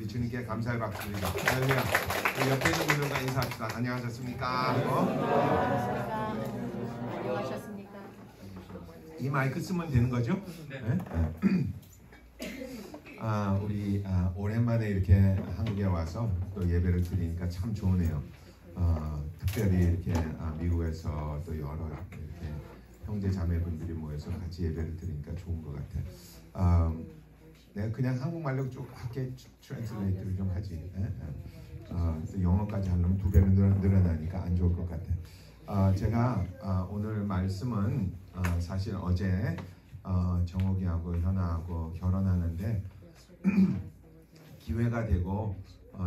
주님께 감사의 박수드립니다. 할렐루야. 옆에 있는 분들과 인사합시다. 안녕하셨습니까? 안녕하셨습니까? 이 마이크 쓰면 되는 거죠? 네. 우리 오랜만에 이렇게 한국에 와서 또 예배를 드리니까 참 좋으네요. 특별히 이렇게 미국에서 또 여러 이렇게 형제 자매분들이 모여서 같이 예배를 드리니까 좋은 것 같아. 내가 그냥 한국말로 쭉 할게. 트랜슬레이트를 좀 하지. 또 영어까지 하려면 2배는 늘어나니까 안 좋을 것 같아. 제가 오늘 말씀은 사실 어제 정옥이하고 현아하고 결혼하는데 기회가 되고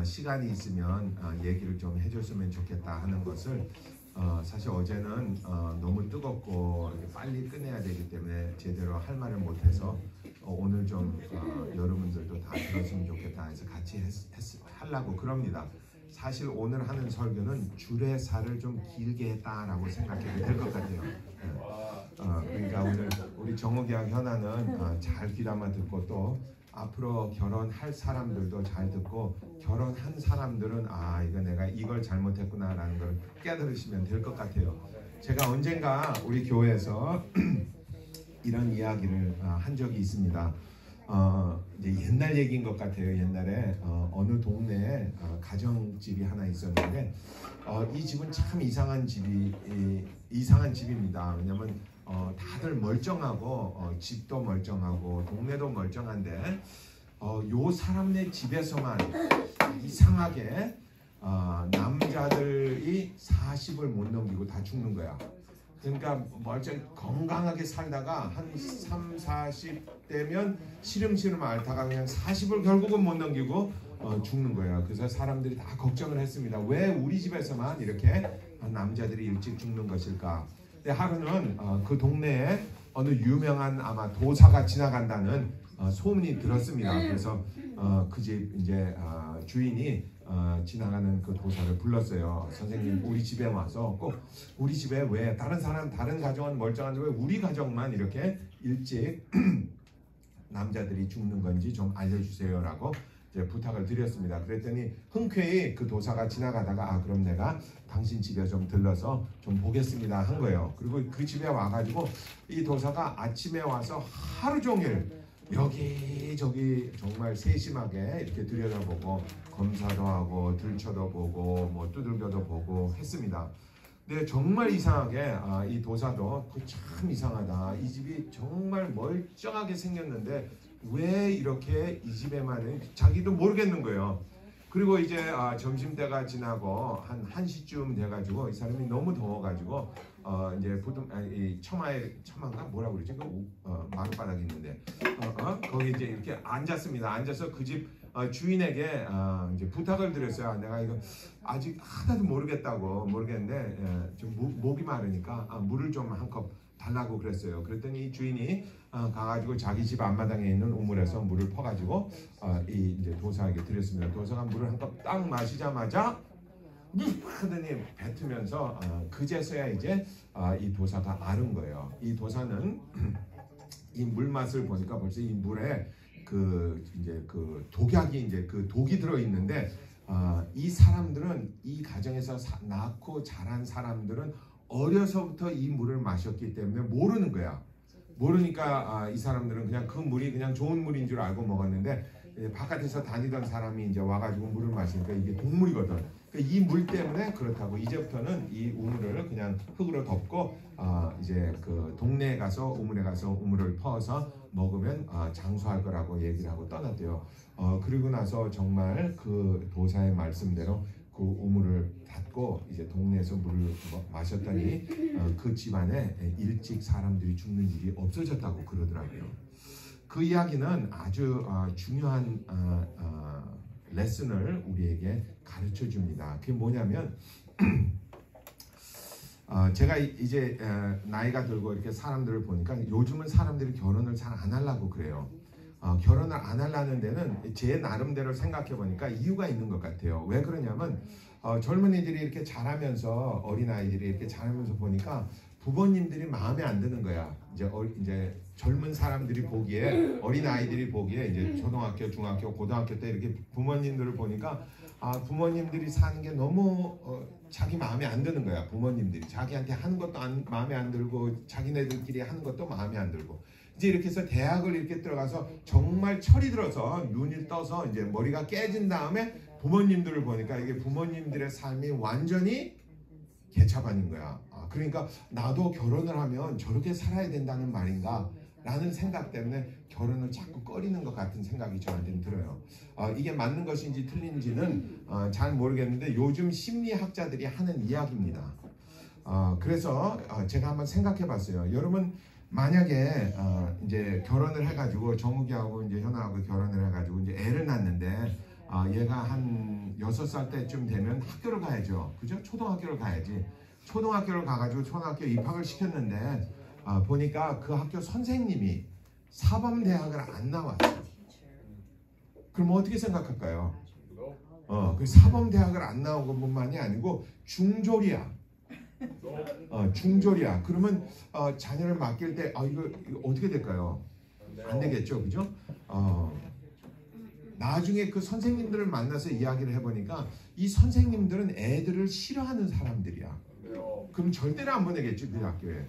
시간이 있으면 얘기를 좀 해줬으면 좋겠다 하는 것을 사실 어제는 너무 뜨겁고 빨리 끝내야 되기 때문에 제대로 할 말을 못해서 오늘 좀 여러분들도 다 들었으면 좋겠다 해서 같이 하려고 그럽니다. 사실 오늘 하는 설교는 주례사를 좀 길게 했다라고 생각해도 될 것 같아요. 그러니까 오늘 우리 정옥이와 현아는 잘 귀담아 듣고 또 앞으로 결혼할 사람들도 잘 듣고 결혼한 사람들은 이거 내가 이걸 잘못했구나라는 걸 깨달으시면 될 것 같아요. 제가 언젠가 우리 교회에서 이런 이야기를 한 적이 있습니다. 이제 옛날 얘기인 것 같아요. 옛날에 어느 동네에 가정집이 하나 있었는데 이 집은 참 이상한 집입니다. 왜냐면 다들 멀쩡하고 집도 멀쩡하고 동네도 멀쩡한데 요 사람네 집에서만 이상하게 남자들이 40을 못 넘기고 다 죽는 거야. 그러니까 멀쩡히 건강하게 살다가 한 3, 40대면 시름시름 앓다가 그냥 40을 결국은 못 넘기고 죽는 거예요. 그래서 사람들이 다 걱정을 했습니다. 왜 우리 집에서만 이렇게 남자들이 일찍 죽는 것일까? 근데 하루는 그 동네에 어느 유명한 아마 도사가 지나간다는 소문이 들었습니다. 그래서 그 집 이제 주인이 지나가는 그 도사를 불렀어요. 선생님, 우리 집에 와서 꼭 우리 집에 왜 다른 가정은 멀쩡한데 왜 우리 가정만 이렇게 일찍 남자들이 죽는 건지 좀 알려주세요라고 이제 부탁을 드렸습니다. 그랬더니 흔쾌히 그 도사가 지나가다가 그럼 내가 당신 집에 좀 들러서 좀 보겠습니다 한 거예요. 그리고 그 집에 와가지고 이 도사가 아침에 와서 하루 종일 여기저기 정말 세심하게 이렇게 들여다보고 검사도 하고 들춰도 보고 뭐 두들겨도 보고 했습니다. 근데 정말 이상하게 이 도사도 참 이상하다. 이 집이 정말 멀쩡하게 생겼는데 왜 이렇게 이 집에만 자기도 모르겠는 거예요. 그리고 이제 점심때가 지나고 한 1시쯤 돼가지고 이 사람이 너무 더워가지고 이제 보통 이 처마가 뭐라고 그러지? 마룻바닥이 있는데 거기 이제 이렇게 앉았습니다. 앉아서 그 집 주인에게 이제 부탁을 드렸어요. 내가 이거 아직 하나도 모르겠는데 좀 목이 마르니까 물을 좀 한 컵 달라고 그랬어요. 그랬더니 이 주인이 가가지고 자기 집 앞마당에 있는 우물에서 물을 퍼가지고 이 이제 도사에게 드렸습니다. 도사가 물을 한 컵 딱 마시자마자 하더니 뱉으면서 그제서야 이제 이 도사가 앓은 거예요. 이 도사는 이 물 맛을 보니까 벌써 이 물에 이제 그 독약이 이제 그 독이 들어 있는데 이 사람들은 이 가정에서 낳고 자란 사람들은 어려서부터 이 물을 마셨기 때문에 모르는 거야. 모르니까 이 사람들은 그냥 그 물이 그냥 좋은 물인 줄 알고 먹었는데 바깥에서 다니던 사람이 이제 와가지고 물을 마시니까 이게 독물이거든. 이 물 때문에 그렇다고 이제부터는 이 우물을 그냥 흙으로 덮고 이제 그 동네에 가서 우물에 가서 우물을 퍼서 먹으면 장수할 거라고 얘기를 하고 떠났대요. 그리고 나서 정말 그 도사의 말씀대로 그 우물을 닫고 이제 동네에서 물을 마셨더니 그 집안에 일찍 사람들이 죽는 일이 없어졌다고 그러더라고요. 그 이야기는 아주 중요한 레슨을 우리에게 가르쳐 줍니다. 그게 뭐냐면 제가 이제 나이가 들고 이렇게 사람들을 보니까 요즘은 사람들이 결혼을 잘 안 하려고 그래요. 결혼을 안 하려는 데는 제 나름대로 생각해 보니까 이유가 있는 것 같아요. 왜 그러냐면 젊은이들이 이렇게 자라면서 어린아이들이 이렇게 자라면서 보니까 부모님들이 마음에 안 드는 거야. 이제 젊은 사람들이 보기에, 어린 아이들이 보기에 이제 초등학교, 중학교, 고등학교 때 이렇게 부모님들을 보니까 부모님들이 사는 게 너무 자기 마음에 안 드는 거야. 부모님들이 자기한테 하는 것도 마음에 안 들고 자기네들끼리 하는 것도 마음에 안 들고 이제 이렇게 해서 대학을 이렇게 들어가서 정말 철이 들어서 눈이 떠서 이제 머리가 깨진 다음에 부모님들을 보니까 이게 부모님들의 삶이 완전히 개차반인 거야. 그러니까 나도 결혼을 하면 저렇게 살아야 된다는 말인가 라는 생각 때문에 결혼을 자꾸 꺼리는 것 같은 생각이 저한테는 들어요. 이게 맞는 것인지 틀린지는 잘 모르겠는데 요즘 심리학자들이 하는 이야기입니다. 그래서 제가 한번 생각해 봤어요. 여러분 만약에 이제 결혼을 해가지고 정욱이하고 이제 현아하고 결혼을 해가지고 이제 애를 낳는데 얘가 한 6살 때쯤 되면 학교를 가야죠. 그죠? 초등학교를 가야지. 초등학교를 가가지고 초등학교 입학을 시켰는데 보니까 그 학교 선생님이 사범대학을 안 나왔어. 그럼 어떻게 생각할까요? 그 사범대학을 안 나온 것뿐만이 아니고 중졸이야. 중졸이야. 그러면 자녀를 맡길 때 이거 어떻게 될까요? 안 되겠죠, 그죠? 나중에 그 선생님들을 만나서 이야기를 해보니까 이 선생님들은 애들을 싫어하는 사람들이야. 그럼 절대로 안 보내겠죠, 그 학교에.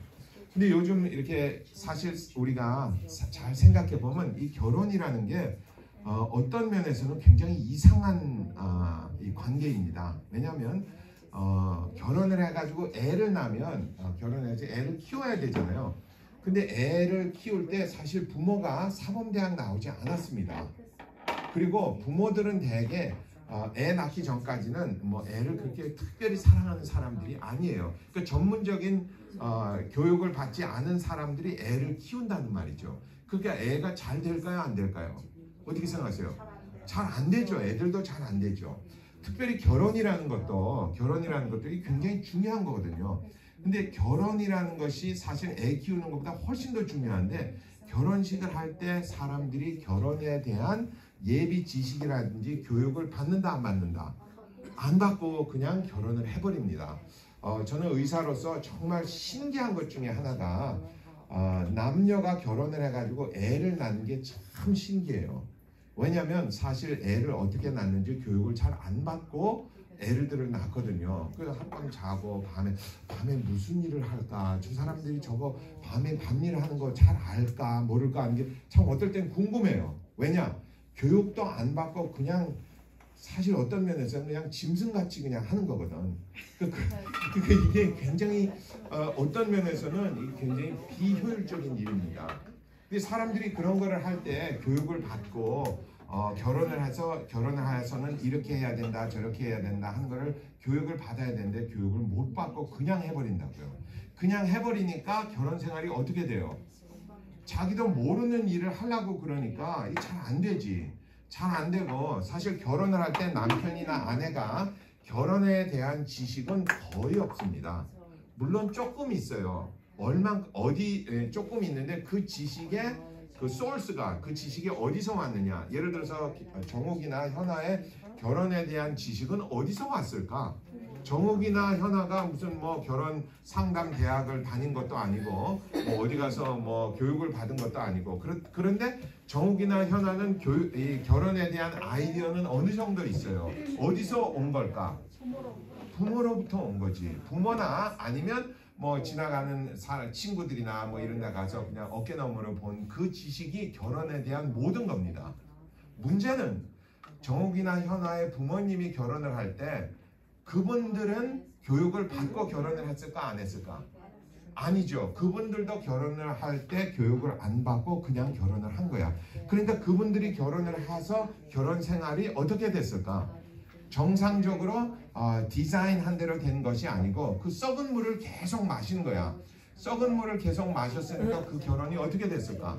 근데 요즘 이렇게 사실 우리가 잘 생각해 보면 이 결혼이라는 게 어떤 면에서는 굉장히 이상한 이 관계입니다. 왜냐하면 결혼을 해가지고 애를 낳으면 결혼해서 애를 키워야 되잖아요. 근데 애를 키울 때 사실 부모가 사범대학 나오지 않았습니다. 그리고 부모들은 대개 애 낳기 전까지는 뭐 애를 그렇게 특별히 사랑하는 사람들이 아니에요. 그러니까 전문적인 교육을 받지 않은 사람들이 애를 키운다는 말이죠. 그러니까 애가 잘 될까요, 안 될까요? 어떻게 생각하세요? 잘 안 되죠. 애들도 잘 안 되죠. 특별히 결혼이라는 것도 굉장히 중요한 거거든요. 근데 결혼이라는 것이 사실 애 키우는 것보다 훨씬 더 중요한데 결혼식을 할 때 사람들이 결혼에 대한 예비 지식이라든지 교육을 받는다 안 받는다? 안 받고 그냥 결혼을 해버립니다. 저는 의사로서 정말 신기한 것 중에 하나가 남녀가 결혼을 해가지고 애를 낳는 게 참 신기해요. 왜냐하면 사실 애를 어떻게 낳는지 교육을 잘 안 받고 애들을 낳거든요. 그래서 한밤 자고 밤에 무슨 일을 할까? 저 사람들이 저거 밤에 밤일 하는 거 잘 알까? 모를까? 하는 게 참 어떨 땐 궁금해요. 왜냐? 교육도 안 받고 그냥 사실 어떤 면에서는 그냥 짐승같이 그냥 하는 거거든. 이게 굉장히 어떤 면에서는 굉장히 비효율적인 일입니다. 근데 사람들이 그런 거를 할 때 교육을 받고 결혼을 해서는 이렇게 해야 된다 저렇게 해야 된다 하는 거를 교육을 받아야 되는데 교육을 못 받고 그냥 해버린다고요. 그냥 해버리니까 결혼 생활이 어떻게 돼요? 자기도 모르는 일을 하려고 그러니까 잘 안 되지. 잘 안 되고 사실 결혼을 할 때 남편이나 아내가 결혼에 대한 지식은 거의 없습니다. 물론 조금 있어요. 조금 있는데 그 지식의 그 소스가 그 지식이 어디서 왔느냐. 예를 들어서 정욱이나 현아의 결혼에 대한 지식은 어디서 왔을까? 정욱이나 현아가 무슨 뭐 결혼 상담 대학을 다닌 것도 아니고 뭐 어디 가서 뭐 교육을 받은 것도 아니고 그런데 정욱이나 현아는 이 결혼에 대한 아이디어는 어느 정도 있어요. 어디서 온 걸까? 부모로부터 온 거지. 부모나 아니면 뭐 지나가는 친구들이나 뭐 이런 데 가서 그냥 어깨너머로 본 그 지식이 결혼에 대한 모든 겁니다. 문제는 정욱이나 현아의 부모님이 결혼을 할 때 그분들은 교육을 받고 결혼을 했을까 안 했을까? 아니죠. 그분들도 결혼을 할 때 교육을 안 받고 그냥 결혼을 한 거야. 그러니까 그분들이 결혼을 해서 결혼 생활이 어떻게 됐을까? 정상적으로 디자인한 대로 된 것이 아니고 그 썩은 물을 계속 마신 거야. 썩은 물을 계속 마셨으니까 그 결혼이 어떻게 됐을까?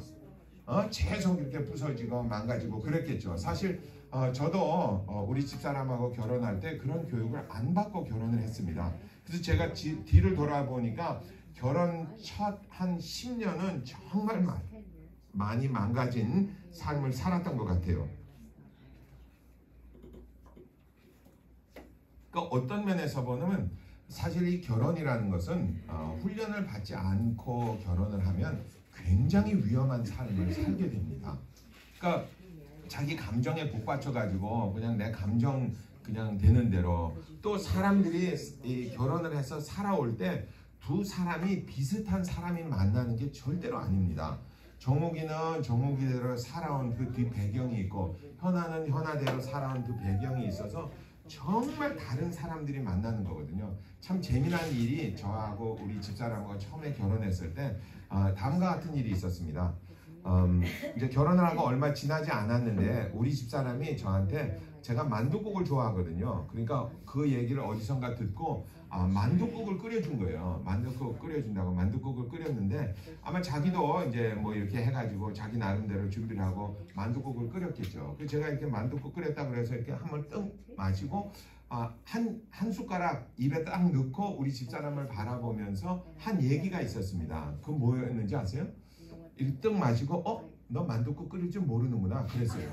계속 이렇게 부서지고 망가지고 그랬겠죠. 사실 저도 우리 집사람하고 결혼할 때 그런 교육을 안 받고 결혼을 했습니다. 그래서 제가 뒤를 돌아보니까 결혼 첫 한 10년은 정말 많이 망가진 삶을 살았던 것 같아요. 그러니까 어떤 면에서 보면 사실 이 결혼이라는 것은 훈련을 받지 않고 결혼을 하면 굉장히 위험한 삶을 살게 됩니다. 그러니까 자기 감정에 북받쳐가지고 그냥 내 감정 그냥 되는 대로, 또 사람들이 이 결혼을 해서 살아올 때 두 사람이 비슷한 사람이 만나는 게 절대로 아닙니다. 정욱이는 정욱이대로 살아온 그 뒷 배경이 있고, 현아는 현아대로 살아온 그 배경이 있어서 정말 다른 사람들이 만나는 거거든요. 참 재미난 일이, 저하고 우리 집사람과 처음에 결혼했을 때 다음과 같은 일이 있었습니다. 이제 결혼을 하고 얼마 지나지 않았는데 우리 집사람이 저한테, 제가 만둣국을 좋아하거든요. 그러니까 그 얘기를 어디선가 듣고 만둣국을 끓여준 거예요. 만둣국 끓여준다고 만둣국을 끓였는데, 아마 자기도 이제 뭐 이렇게 해가지고 자기 나름대로 준비를 하고 만둣국을 끓였겠죠. 그래서 제가 이렇게 만둣국 끓였다 그래서 이렇게 한번 떡 마시고 한 숟가락 입에 딱 넣고 우리 집사람을 바라보면서 한 얘기가 있었습니다. 그 뭐였는지 아세요? 이렇게 떡 마시고 너 만둣국 끓일 줄 모르는구나 그랬어요.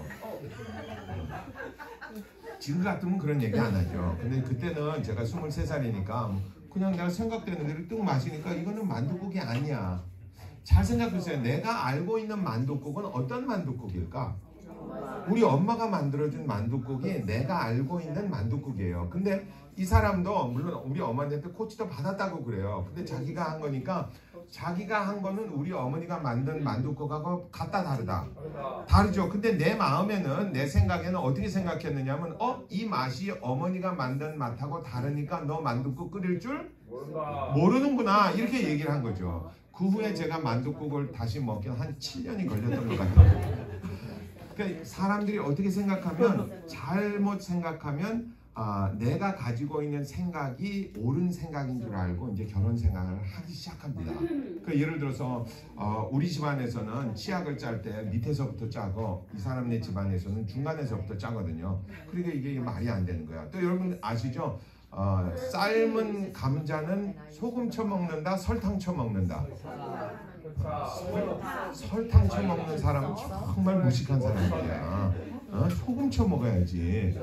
지금 같으면 그런 얘기 안 하죠. 근데 그때는 제가 23살이니까 그냥 내가 생각되는 대로 떡 마시니까 이거는 만둣국이 아니야. 잘 생각해보세요. 내가 알고 있는 만둣국은 어떤 만둣국일까? 우리 엄마가 만들어준 만둣국이 내가 알고 있는 만둣국이에요. 근데 이 사람도 물론 우리 어머니한테 코치도 받았다고 그래요. 근데 자기가 한 거니까, 자기가 한 거는 우리 어머니가 만든 만둣국하고 같다 다르다. 다르죠. 근데 내 마음에는, 내 생각에는 어떻게 생각했느냐면 이 맛이 어머니가 만든 맛하고 다르니까 너 만둣국 끓일 줄 모르는구나, 이렇게 얘기를 한 거죠. 그 후에 제가 만둣국을 다시 먹긴 한 7년이 걸렸던 것 같아요. 그러니까 사람들이 어떻게 생각하면, 잘못 생각하면 내가 가지고 있는 생각이 옳은 생각인 줄 알고 이제 결혼 생각을 하기 시작합니다. 그러니까 예를 들어서 우리 집안에서는 치약을 짤 때 밑에서부터 짜고, 이 사람네 집안에서는 중간에서부터 짜거든요. 그러니까 이게 말이 안 되는 거야. 또 여러분 아시죠? 삶은 감자는 소금 쳐 먹는다, 설탕 쳐 먹는다. 설탕 쳐 먹는 사람은 정말 무식한 사람이야. 소금 쳐 먹어야지.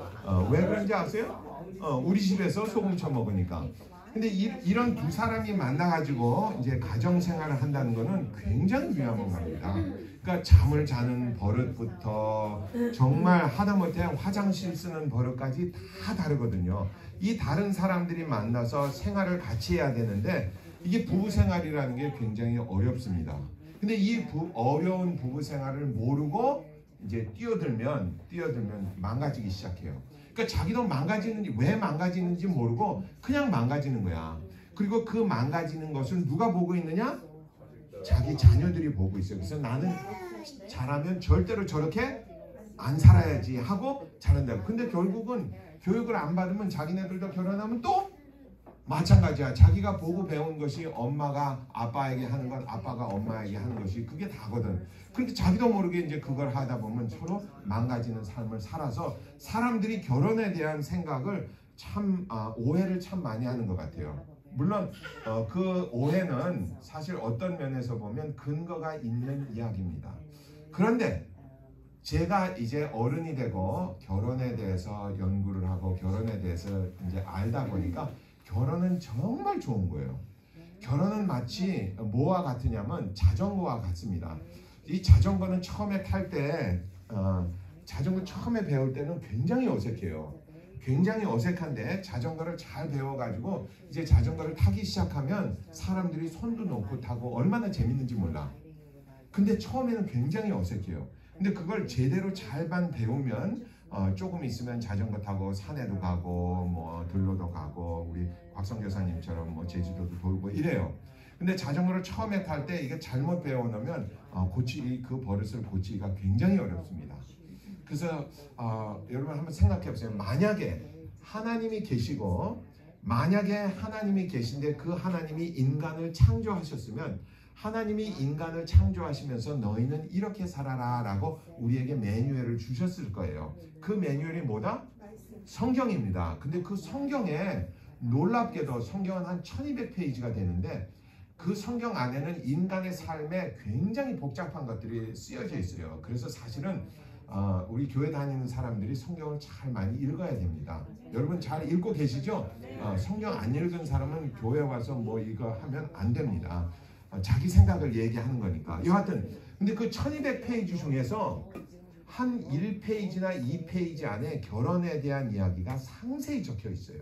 왜 그런지 아세요? 우리 집에서 소금 쳐 먹으니까. 근데 이런 두 사람이 만나가지고 이제 가정 생활을 한다는 거는 굉장히 위험한 겁니다. 그러니까 잠을 자는 버릇부터 정말 하다못해 화장실 쓰는 버릇까지 다 다르거든요. 이 다른 사람들이 만나서 생활을 같이 해야 되는데, 이게 부부 생활이라는 게 굉장히 어렵습니다. 근데 이 어려운 부부 생활을 모르고 이제 뛰어들면 망가지기 시작해요. 그러니까 자기도 왜 망가지는지 모르고 그냥 망가지는 거야. 그리고 그 망가지는 것을 누가 보고 있느냐? 자기 자녀들이 보고 있어요. 그래서 나는 잘하면 절대로 저렇게 안 살아야지 하고 자란다고. 근데 결국은 교육을 안 받으면 자기네들도 결혼하면 또 마찬가지야. 자기가 보고 배운 것이 엄마가 아빠에게 하는 건, 아빠가 엄마에게 하는 것이, 그게 다거든. 그렇게 자기도 모르게 이제 그걸 하다 보면 서로 망가지는 삶을 살아서 사람들이 결혼에 대한 생각을 참 오해를 참 많이 하는 것 같아요. 물론 그 오해는 사실 어떤 면에서 보면 근거가 있는 이야기입니다. 그런데 제가 이제 어른이 되고 결혼에 대해서 연구를 하고 결혼에 대해서 이제 알다 보니까 결혼은 정말 좋은 거예요. 결혼은 마치 뭐와 같으냐면 자전거와 같습니다. 이 자전거는 처음에 탈 때 자전거 처음에 배울 때는 굉장히 어색해요. 굉장히 어색한데 자전거를 잘 배워가지고 이제 자전거를 타기 시작하면 사람들이 손도 놓고 타고 얼마나 재밌는지 몰라. 근데 처음에는 굉장히 어색해요. 근데 그걸 제대로 잘만 배우면 조금 있으면 자전거 타고 산에도 가고 뭐 들로도 가고 우리 곽성 교사님처럼 뭐 제주도도 돌고 이래요. 근데 자전거를 처음에 탈 때 이게 잘못 배워놓으면 그 버릇을 고치기가 굉장히 어렵습니다. 그래서 여러분 한번 생각해 보세요. 만약에 하나님이 계시고, 만약에 하나님이 계신데 그 하나님이 인간을 창조하셨으면, 하나님이 인간을 창조하시면서 너희는 이렇게 살아라 라고 우리에게 매뉴얼을 주셨을 거예요. 그 매뉴얼이 뭐다? 성경입니다. 근데 그 성경에 놀랍게도 성경은 한 1200페이지가 되는데, 그 성경 안에는 인간의 삶에 굉장히 복잡한 것들이 쓰여져 있어요. 그래서 사실은 우리 교회 다니는 사람들이 성경을 잘 많이 읽어야 됩니다. 여러분 잘 읽고 계시죠? 성경 안 읽은 사람은 교회 와서 뭐 이거 하면 안 됩니다. 자기 생각을 얘기하는 거니까. 여하튼 근데 그 1200페이지 중에서 한 1페이지나 2페이지 안에 결혼에 대한 이야기가 상세히 적혀 있어요.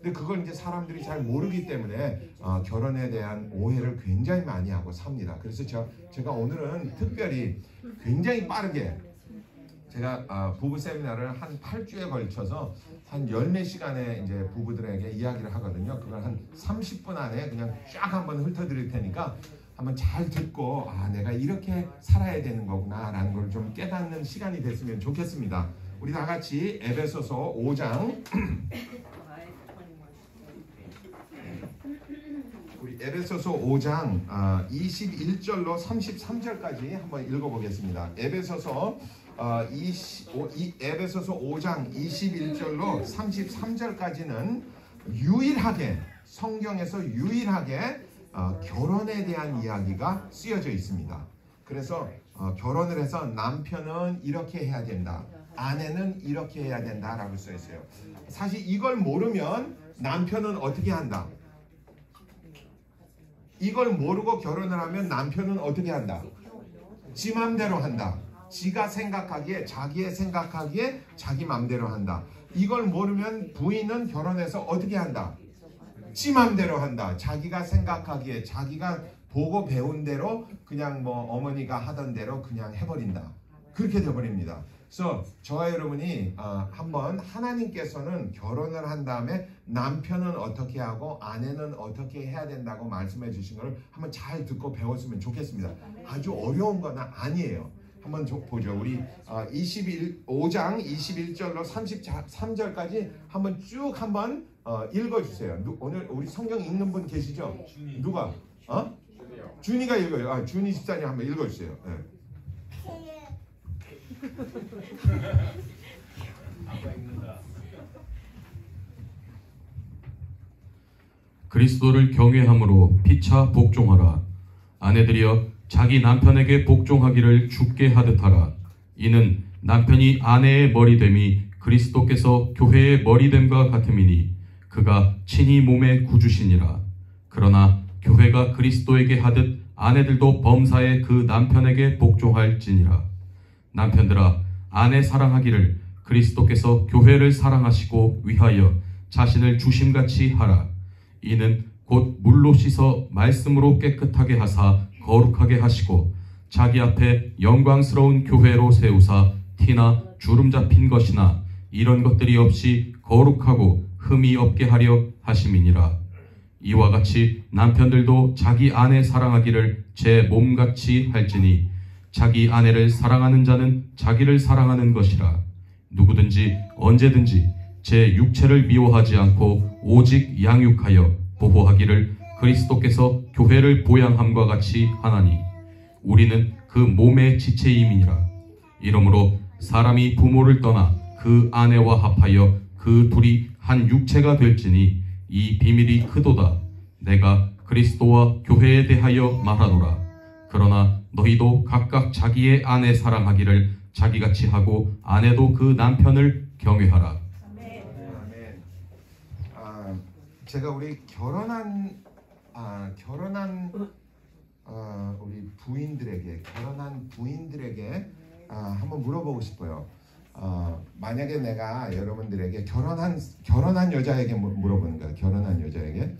근데 그걸 이제 사람들이 잘 모르기 때문에 결혼에 대한 오해를 굉장히 많이 하고 삽니다. 그래서 제가 오늘은 특별히 굉장히 빠르게 제가 부부 세미나를 한 8주에 걸쳐서 한 10몇 시간에 이제 부부들에게 이야기를 하거든요. 그걸 한 30분 안에 그냥 쫙 한번 훑어드릴 테니까 한번 잘 듣고 내가 이렇게 살아야 되는 거구나 라는 걸 좀 깨닫는 시간이 됐으면 좋겠습니다. 우리 다 같이 에베소서 5장 우리 에베소서 5장 21절로 33절까지 한번 읽어보겠습니다. 에베소서 5장 21절로 33절까지는 유일하게 성경에서 유일하게 결혼에 대한 이야기가 쓰여져 있습니다. 그래서 결혼을 해서 남편은 이렇게 해야 된다, 아내는 이렇게 해야 된다라고 써 있어요. 사실 이걸 모르면 남편은 어떻게 한다? 이걸 모르고 결혼을 하면 남편은 어떻게 한다? 지 맘대로 한다. 지가 생각하기에, 자기의 생각하기에 자기 맘대로 한다. 이걸 모르면 부인은 결혼해서 어떻게 한다? 지 맘대로 한다. 자기가 생각하기에, 자기가 보고 배운 대로 그냥 뭐 어머니가 하던 대로 그냥 해버린다. 그렇게 돼버립니다. 그래서 저와 여러분이 한번 하나님께서는 결혼을 한 다음에 남편은 어떻게 하고 아내는 어떻게 해야 된다고 말씀해 주신 것을 한번 잘 듣고 배웠으면 좋겠습니다. 아주 어려운 건 아니에요. 한번 보죠. 우리 5장 21절로 33절까지 한번 쭉 한번 읽어주세요. 오늘 우리 성경 읽는 분 계시죠? 누가? 준이가 읽어요. 준이 집사님 한번 읽어주세요. 네. 그리스도를 경외함으로 피차 복종하라. 아내들이여 자기 남편에게 복종하기를 주께 하듯하라. 이는 남편이 아내의 머리됨이 그리스도께서 교회의 머리됨과 같음이니 그가 친히 몸의 구주시니라. 그러나 교회가 그리스도에게 하듯 아내들도 범사에 그 남편에게 복종할지니라. 남편들아 아내 사랑하기를 그리스도께서 교회를 사랑하시고 위하여 자신을 주심같이 하라. 이는 곧 물로 씻어 말씀으로 깨끗하게 하사 거룩하게 하시고 자기 앞에 영광스러운 교회로 세우사 티나 주름 잡힌 것이나 이런 것들이 없이 거룩하고 흠이 없게 하려 하심이니라. 이와 같이 남편들도 자기 아내 사랑하기를 제 몸같이 할지니 자기 아내를 사랑하는 자는 자기를 사랑하는 것이라. 누구든지 언제든지 제 육체를 미워하지 않고 오직 양육하여 보호하기를 그리스도께서 교회를 보양함과 같이 하나니 우리는 그 몸의 지체임이니라. 이러므로 사람이 부모를 떠나 그 아내와 합하여 그 둘이 한 육체가 될지니 이 비밀이 크도다. 내가 그리스도와 교회에 대하여 말하노라. 그러나 너희도 각각 자기의 아내 사랑하기를 자기같이 하고 아내도 그 남편을 경외하라. 아멘. 제가 우리 결혼한 우리 부인들에게 한번 물어보고 싶어요. 만약에 내가 여러분들에게 결혼한 여자에게 물어보는 거야. 결혼한 여자에게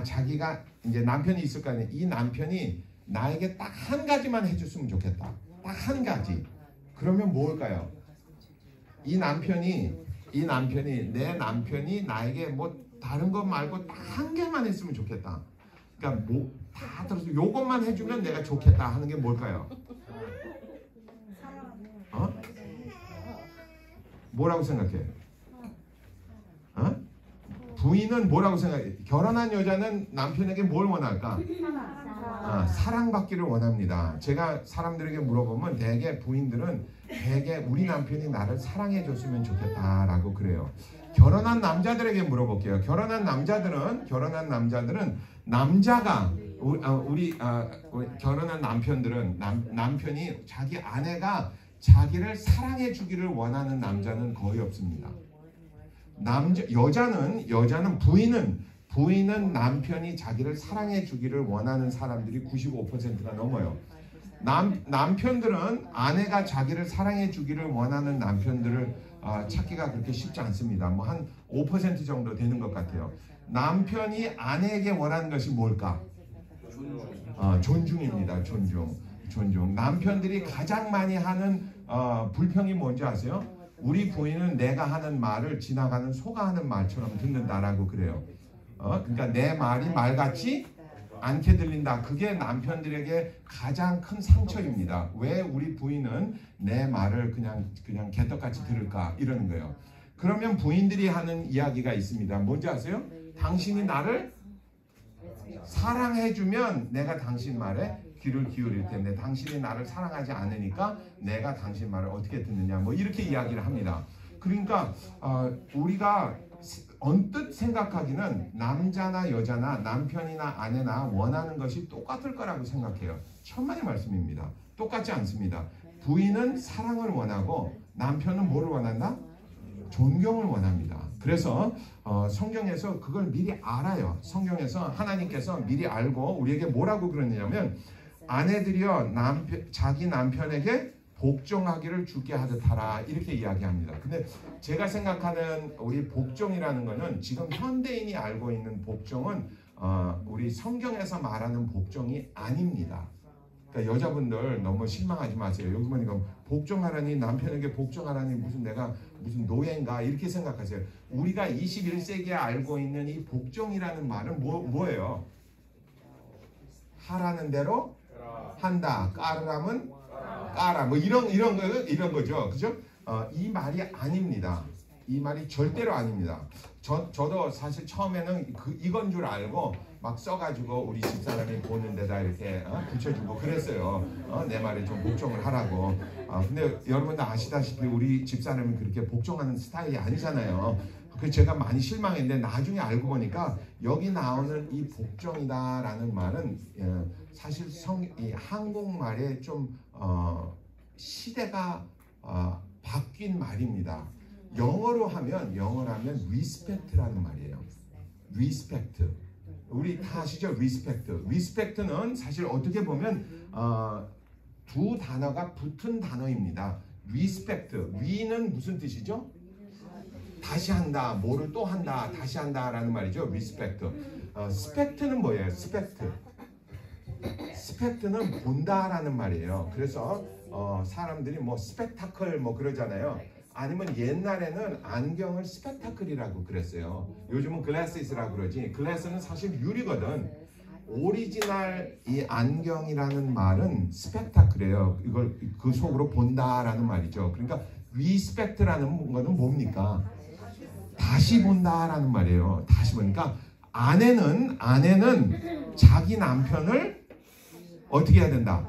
자기가 이제 남편이 있을 거 아니에요. 이 남편이 나에게 딱 한 가지만 해줬으면 좋겠다. 딱 한 가지. 그러면 뭘까요? 내 남편이 나에게 뭐 다른 것 말고 딱 한 개만 했으면 좋겠다. 그러니까 뭐 다 들어서 요것만 해주면 내가 좋겠다 하는 게 뭘까요? 뭐라고 생각해? 부인은 뭐라고 생각해? 결혼한 여자는 남편에게 뭘 원할까? 사랑받기를 원합니다. 제가 사람들에게 물어보면 대개 부인들은 우리 남편이 나를 사랑해줬으면 좋겠다라고 그래요. 결혼한 남자들에게 물어볼게요. 결혼한 남자들은 우리 결혼한 남편들은 남편이 자기 아내가 자기를 사랑해 주기를 원하는 남자는 거의 없습니다. 여자는 부인은 남편이 자기를 사랑해 주기를 원하는 사람들이 95%가 넘어요. 남편들은 아내가 자기를 사랑해 주기를 원하는 남편들을 찾기가 그렇게 쉽지 않습니다. 뭐 한 5% 정도 되는 것 같아요. 남편이 아내에게 원하는 것이 뭘까? 존중입니다. 존중. 남편들이 가장 많이 하는 불평이 뭔지 아세요? 우리 부인은 내가 하는 말을 지나가는 소가 하는 말처럼 듣는다라고 그래요. 그러니까 내 말이 말 같지 않게 들린다. 그게 남편들에게 가장 큰 상처입니다. 왜 우리 부인은 내 말을 그냥 개떡같이 들을까 이러는 거예요. 그러면 부인들이 하는 이야기가 있습니다. 뭔지 아세요? 당신이 나를 사랑해주면 내가 당신 말에 귀를 기울일 텐데 당신이 나를 사랑하지 않으니까 내가 당신 말을 어떻게 듣느냐 뭐 이렇게 이야기를 합니다. 그러니까 우리가 언뜻 생각하기는 남자나 여자나 남편이나 아내나 원하는 것이 똑같을 거라고 생각해요. 천만의 말씀입니다. 똑같지 않습니다. 부인은 사랑을 원하고 남편은 뭐를 원한다? 존경을 원합니다. 그래서 성경에서 그걸 미리 알아요. 성경에서 하나님께서 미리 알고 우리에게 뭐라고 그러느냐면 아내들이여 자기 남편에게 복종하기를 주게 하듯 하라 이렇게 이야기합니다. 근데 제가 생각하는 우리 복종이라는 거는 지금 현대인이 알고 있는 복종은 우리 성경에서 말하는 복종이 아닙니다. 그러니까 여자분들 너무 실망하지 마세요. 여기 보니까 복종하라니 남편에게 복종하라니 내가 무슨 노예인가 이렇게 생각하세요. 우리가 21세기에 알고 있는 이 복종이라는 말은 뭐예요? 하라는 대로 한다. 까르라면 까라. 뭐 이런 거죠. 그죠? 이 말이 아닙니다. 이 말이 절대로 아닙니다. 저도 사실 처음에는 이건 줄 알고 막 써가지고 우리 집사람이 보는 데다 이렇게 붙여주고 그랬어요. 내 말에 좀 복종을 하라고. 근데 여러분도 아시다시피 우리 집사람이 그렇게 복종하는 스타일이 아니잖아요. 그래서 제가 많이 실망했는데 나중에 알고 보니까 여기 나오는 이 복종이다라는 말은 사실 이 한국말에 좀 시대가 바뀐 말입니다. 영어로 하면 respect라는 말이에요. respect. 우리 다 아시죠? respect. respect는 사실 어떻게 보면 두 단어가 붙은 단어입니다. respect. re는 무슨 뜻이죠? 다시 한다, 뭐를 또 한다, 다시 한다라는 말이죠. respect. spect는 뭐예요? spect는 본다라는 말이에요. 그래서 사람들이 뭐 스펙타클 뭐 그러잖아요. 아니면 옛날에는 안경을 스펙타클이라고 그랬어요. 요즘은 글래시스라고 그러지. 글래스는 사실 유리거든. 오리지널 이 안경이라는 말은 스펙타클이에요. 이걸 그 속으로 본다라는 말이죠. 그러니까 리스펙트라는 거는 뭡니까? 다시 본다라는 말이에요. 다시 보니까 아내는 자기 남편을 어떻게 해야 된다?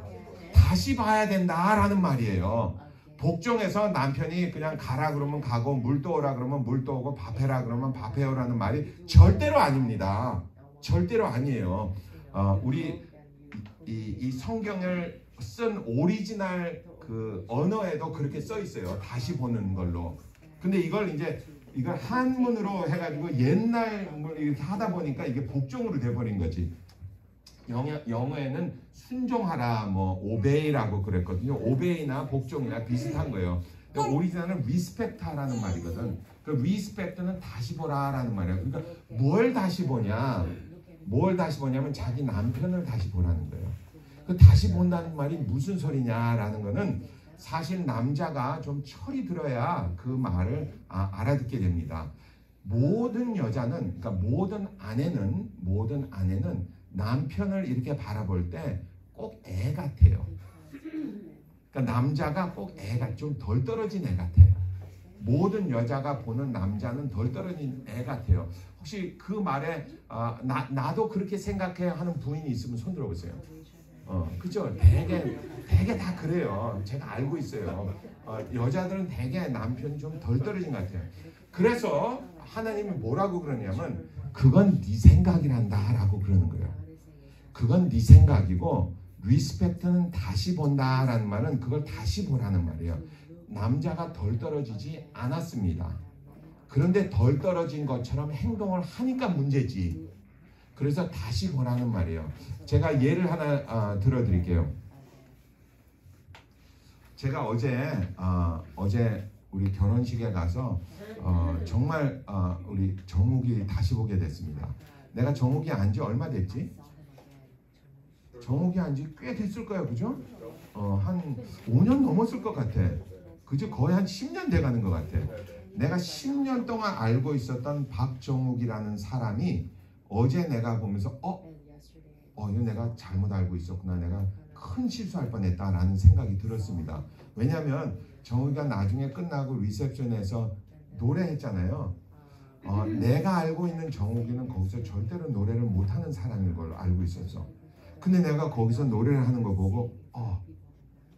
다시 봐야 된다라는 말이에요. 복종에서 남편이 그냥 가라 그러면 가고 물 떠오라 그러면 물 떠오고 밥해라 그러면 밥해요라는 말이 절대로 아닙니다. 절대로 아니에요. 우리 이 성경을 쓴 오리지널 그 언어에도 그렇게 써 있어요. 다시 보는 걸로. 근데 이걸 한문으로 해가지고 옛날 이렇게 하다 보니까 이게 복종으로 돼버린 거지. 영어에는 순종하라, 뭐 obey라고 그랬거든요. obey나 복종이나 비슷한 거예요. 오리지널은 respect라는 말이거든. 그 respect는 다시 보라라는 말이에요. 그러니까 뭘 다시 보냐면 자기 남편을 다시 보라는 거예요. 그 다시 본다는 말이 무슨 소리냐라는 거는 사실 남자가 좀 철이 들어야 그 말을 알아듣게 됩니다. 모든 여자는, 그러니까 모든 아내는 남편을 이렇게 바라볼 때 꼭 애 같아요. 그러니까 남자가 꼭 애가 좀 덜 떨어진 애 같아요. 모든 여자가 보는 남자는 덜 떨어진 애 같아요. 혹시 그 말에 나도 그렇게 생각해 하는 부인이 있으면 손 들어보세요. 그죠? 되게 다 그래요. 제가 알고 있어요. 여자들은 되게 남편이 좀 덜 떨어진 것 같아요. 그래서 하나님이 뭐라고 그러냐면 그건 네 생각이란다 라고 그러는 거예요. 그건 네 생각이고 리스펙트는 다시 본다라는 말은 그걸 다시 보라는 말이에요. 남자가 덜 떨어지지 않았습니다. 그런데 덜 떨어진 것처럼 행동을 하니까 문제지. 그래서 다시 보라는 말이에요. 제가 예를 하나 들어드릴게요. 제가 어제 우리 결혼식에 가서 정말 우리 정욱이 다시 보게 됐습니다. 내가 정욱이 안지 얼마 됐지? 정욱이 안지 꽤 됐을 거야, 그죠? 한 5년 넘었을 것 같아. 그죠? 거의 한 10년 돼가는 것 같아. 내가 10년 동안 알고 있었던 박정욱이라는 사람이 어제 내가 보면서 이거 내가 잘못 알고 있었구나. 내가 큰 실수할 뻔했다라는 생각이 들었습니다. 왜냐하면 정욱이가 나중에 끝나고 리셉션에서 노래했잖아요. 내가 알고 있는 정욱이는 거기서 절대로 노래를 못하는 사람인 걸 알고 있었어. 근데 내가 거기서 노래를 하는 거 보고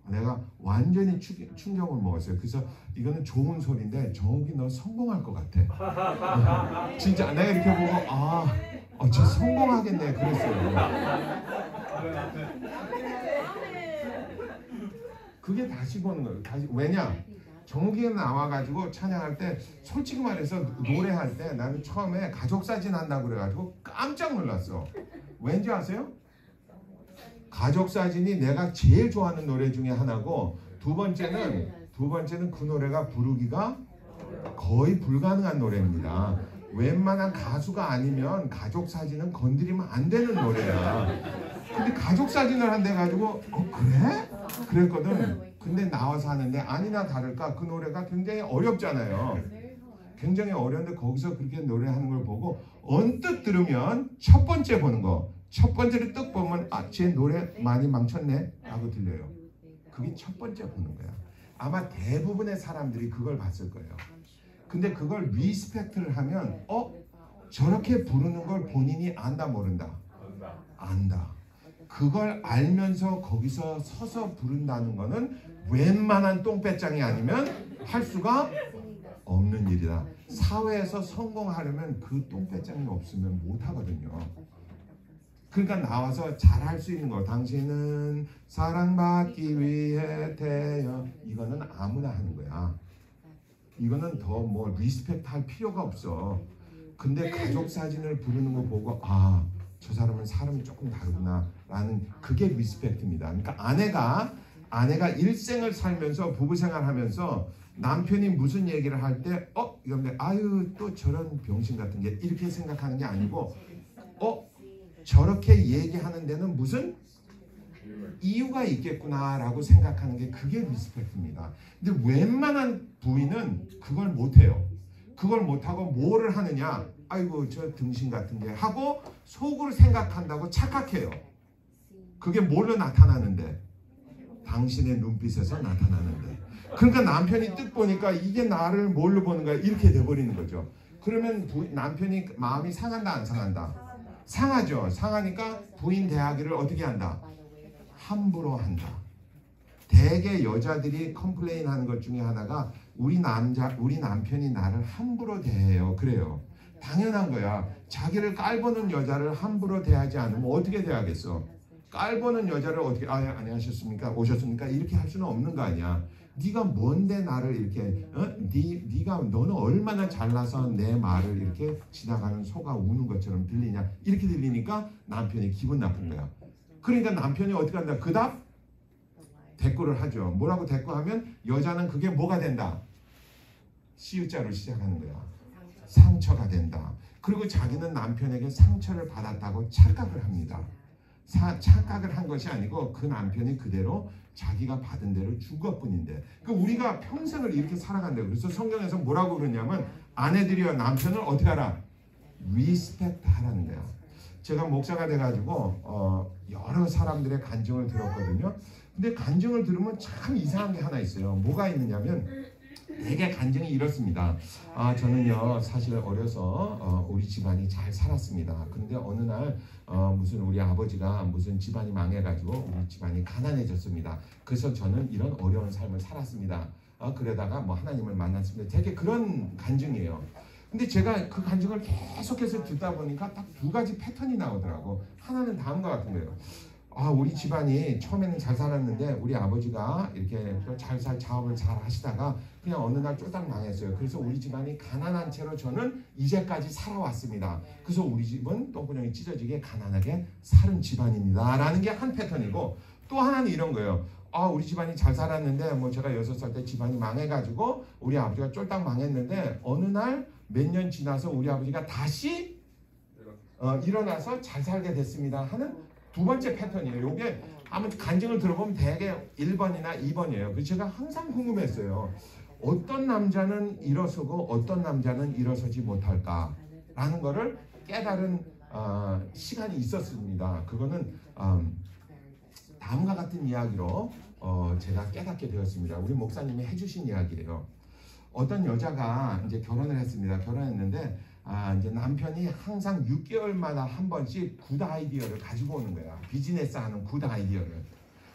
내가 완전히 충격을 먹었어요. 그래서 이거는 좋은 소리인데 정욱이 너 성공할 것 같아. 진짜 내가 이렇게 보고 저 성공하겠네 그랬어요. 그게 다시 보는 거예요. 왜냐? 정욱이가 나와가지고 찬양할 때 솔직히 말해서 노래할 때 나는 처음에 가족사진 한다고 그래가지고 깜짝 놀랐어. 왠지 아세요? 가족사진이 내가 제일 좋아하는 노래 중에 하나고 두 번째는 그 노래가 부르기가 거의 불가능한 노래입니다. 웬만한 가수가 아니면 가족사진은 건드리면 안 되는 노래야. 근데 가족사진을 한대 가지고 그래? 그랬거든. 근데 나와서 하는데 아니나 다를까 그 노래가 굉장히 어렵잖아요. 굉장히 어려운데 거기서 그렇게 노래하는 걸 보고 언뜻 들으면 첫 번째 보는 거. 첫 번째를 딱 보면 쟤 노래 많이 망쳤네 하고 들려요. 그게 첫 번째 보는 거야. 아마 대부분의 사람들이 그걸 봤을 거예요. 근데 그걸 리스펙트를 하면 저렇게 부르는 걸 본인이 안다 모른다? 안다. 그걸 알면서 거기서 서서 부른다는 거는 웬만한 똥배짱이 아니면 할 수가 없는 일이다. 사회에서 성공하려면 그 똥배짱이 없으면 못하거든요. 그러니까 나와서 잘할 수 있는 거. 당신은 사랑받기 위해 태어. 이거는 아무나 하는 거야. 이거는 더 뭐 리스펙트 할 필요가 없어. 근데 가족 사진을 부르는 거 보고 저 사람은 사람이 조금 다르구나 라는 그게 리스펙트입니다. 그러니까 아내가 일생을 살면서 부부생활하면서 남편이 무슨 얘기를 할 때 이건데 또 저런 병신 같은 게 이렇게 생각하는 게 아니고 저렇게 얘기하는 데는 무슨 이유가 있겠구나 라고 생각하는 게 그게 리스펙트입니다. 근데 웬만한 부인은 그걸 못해요. 그걸 못하고 뭐를 하느냐, 아이고 저 등신 같은 게 하고 속으로 생각한다고 착각해요. 그게 뭘로 나타나는데? 당신의 눈빛에서 나타나는데. 그러니까 남편이 뜻 보니까 이게 나를 뭘로 보는 거야 이렇게 돼버리는 거죠. 그러면 남편이 마음이 상한다 안 상한다? 상하죠. 상하니까 부인 대하기를 어떻게 한다? 함부로 한다. 대개 여자들이 컴플레인 하는 것 중에 하나가 우리 남편이 나를 함부로 대해요. 그래요. 당연한 거야. 자기를 깔보는 여자를 함부로 대하지 않으면 어떻게 대하겠어? 깔보는 여자를 어떻게 안녕하셨습니까? 오셨습니까? 이렇게 할 수는 없는 거 아니야. 네가 뭔데 나를 이렇게 너는 얼마나 잘나서 내 말을 이렇게 지나가는 소가 우는 것처럼 들리냐 이렇게 들리니까 남편이 기분 나쁜 거야. 그러니까 남편이 어떻게 한다? 그 답? 대꾸를 하죠. 뭐라고 대꾸하면 여자는 그게 뭐가 된다? 시우자로 시작하는 거야. 상처가 된다. 그리고 자기는 남편에게 상처를 받았다고 착각을 합니다. 착각을 한 것이 아니고 그 남편이 그대로 자기가 받은 대로 준 것뿐인데 우리가 평생을 이렇게 살아간대요. 그래서 성경에서 뭐라고 그러냐면 아내들이여 남편을 어떻게 하라? 리스펙트 하라는 거야. 제가 목사가 돼가지고 여러 사람들의 간증을 들었거든요. 근데 간증을 들으면 참 이상한 게 하나 있어요. 뭐가 있느냐면 되게 간증이 이렇습니다. 저는요 사실 어려서 우리 집안이 잘 살았습니다. 그런데 어느 날 무슨 우리 아버지가 무슨 집안이 망해가지고 우리 집안이 가난해졌습니다. 그래서 저는 이런 어려운 삶을 살았습니다. 그러다가 뭐 하나님을 만났습니다. 되게 그런 간증이에요. 근데 제가 그 간증을 계속해서 듣다 보니까 딱 두 가지 패턴이 나오더라고. 하나는 다음과 같은 거예요. 우리 집안이 처음에는 잘 살았는데 우리 아버지가 이렇게 작업을 잘 하시다가 그냥 어느 날 쫄딱 망했어요. 그래서 우리 집안이 가난한 채로 저는 이제까지 살아왔습니다. 그래서 우리 집은 똥구녕이 찢어지게 가난하게 사는 집안입니다 라는 게 한 패턴이고, 또 하나는 이런 거예요. 우리 집안이 잘 살았는데 뭐 제가 6살 때 집안이 망해가지고 우리 아버지가 쫄딱 망했는데 어느 날 몇 년 지나서 우리 아버지가 다시 일어나서 잘 살게 됐습니다 하는 두 번째 패턴이에요. 이게 아무 간증을 들어보면 대개 1번이나 2번이에요. 그래서 제가 항상 궁금했어요. 어떤 남자는 일어서고 어떤 남자는 일어서지 못할까라는 거를 깨달은 시간이 있었습니다. 그거는 다음과 같은 이야기로 제가 깨닫게 되었습니다. 우리 목사님이 해주신 이야기예요. 어떤 여자가 이제 결혼을 했습니다. 결혼했는데 이제 남편이 항상 6개월마다 한 번씩 굿 아이디어를 가지고 오는 거야. 비즈니스 하는 굿 아이디어를.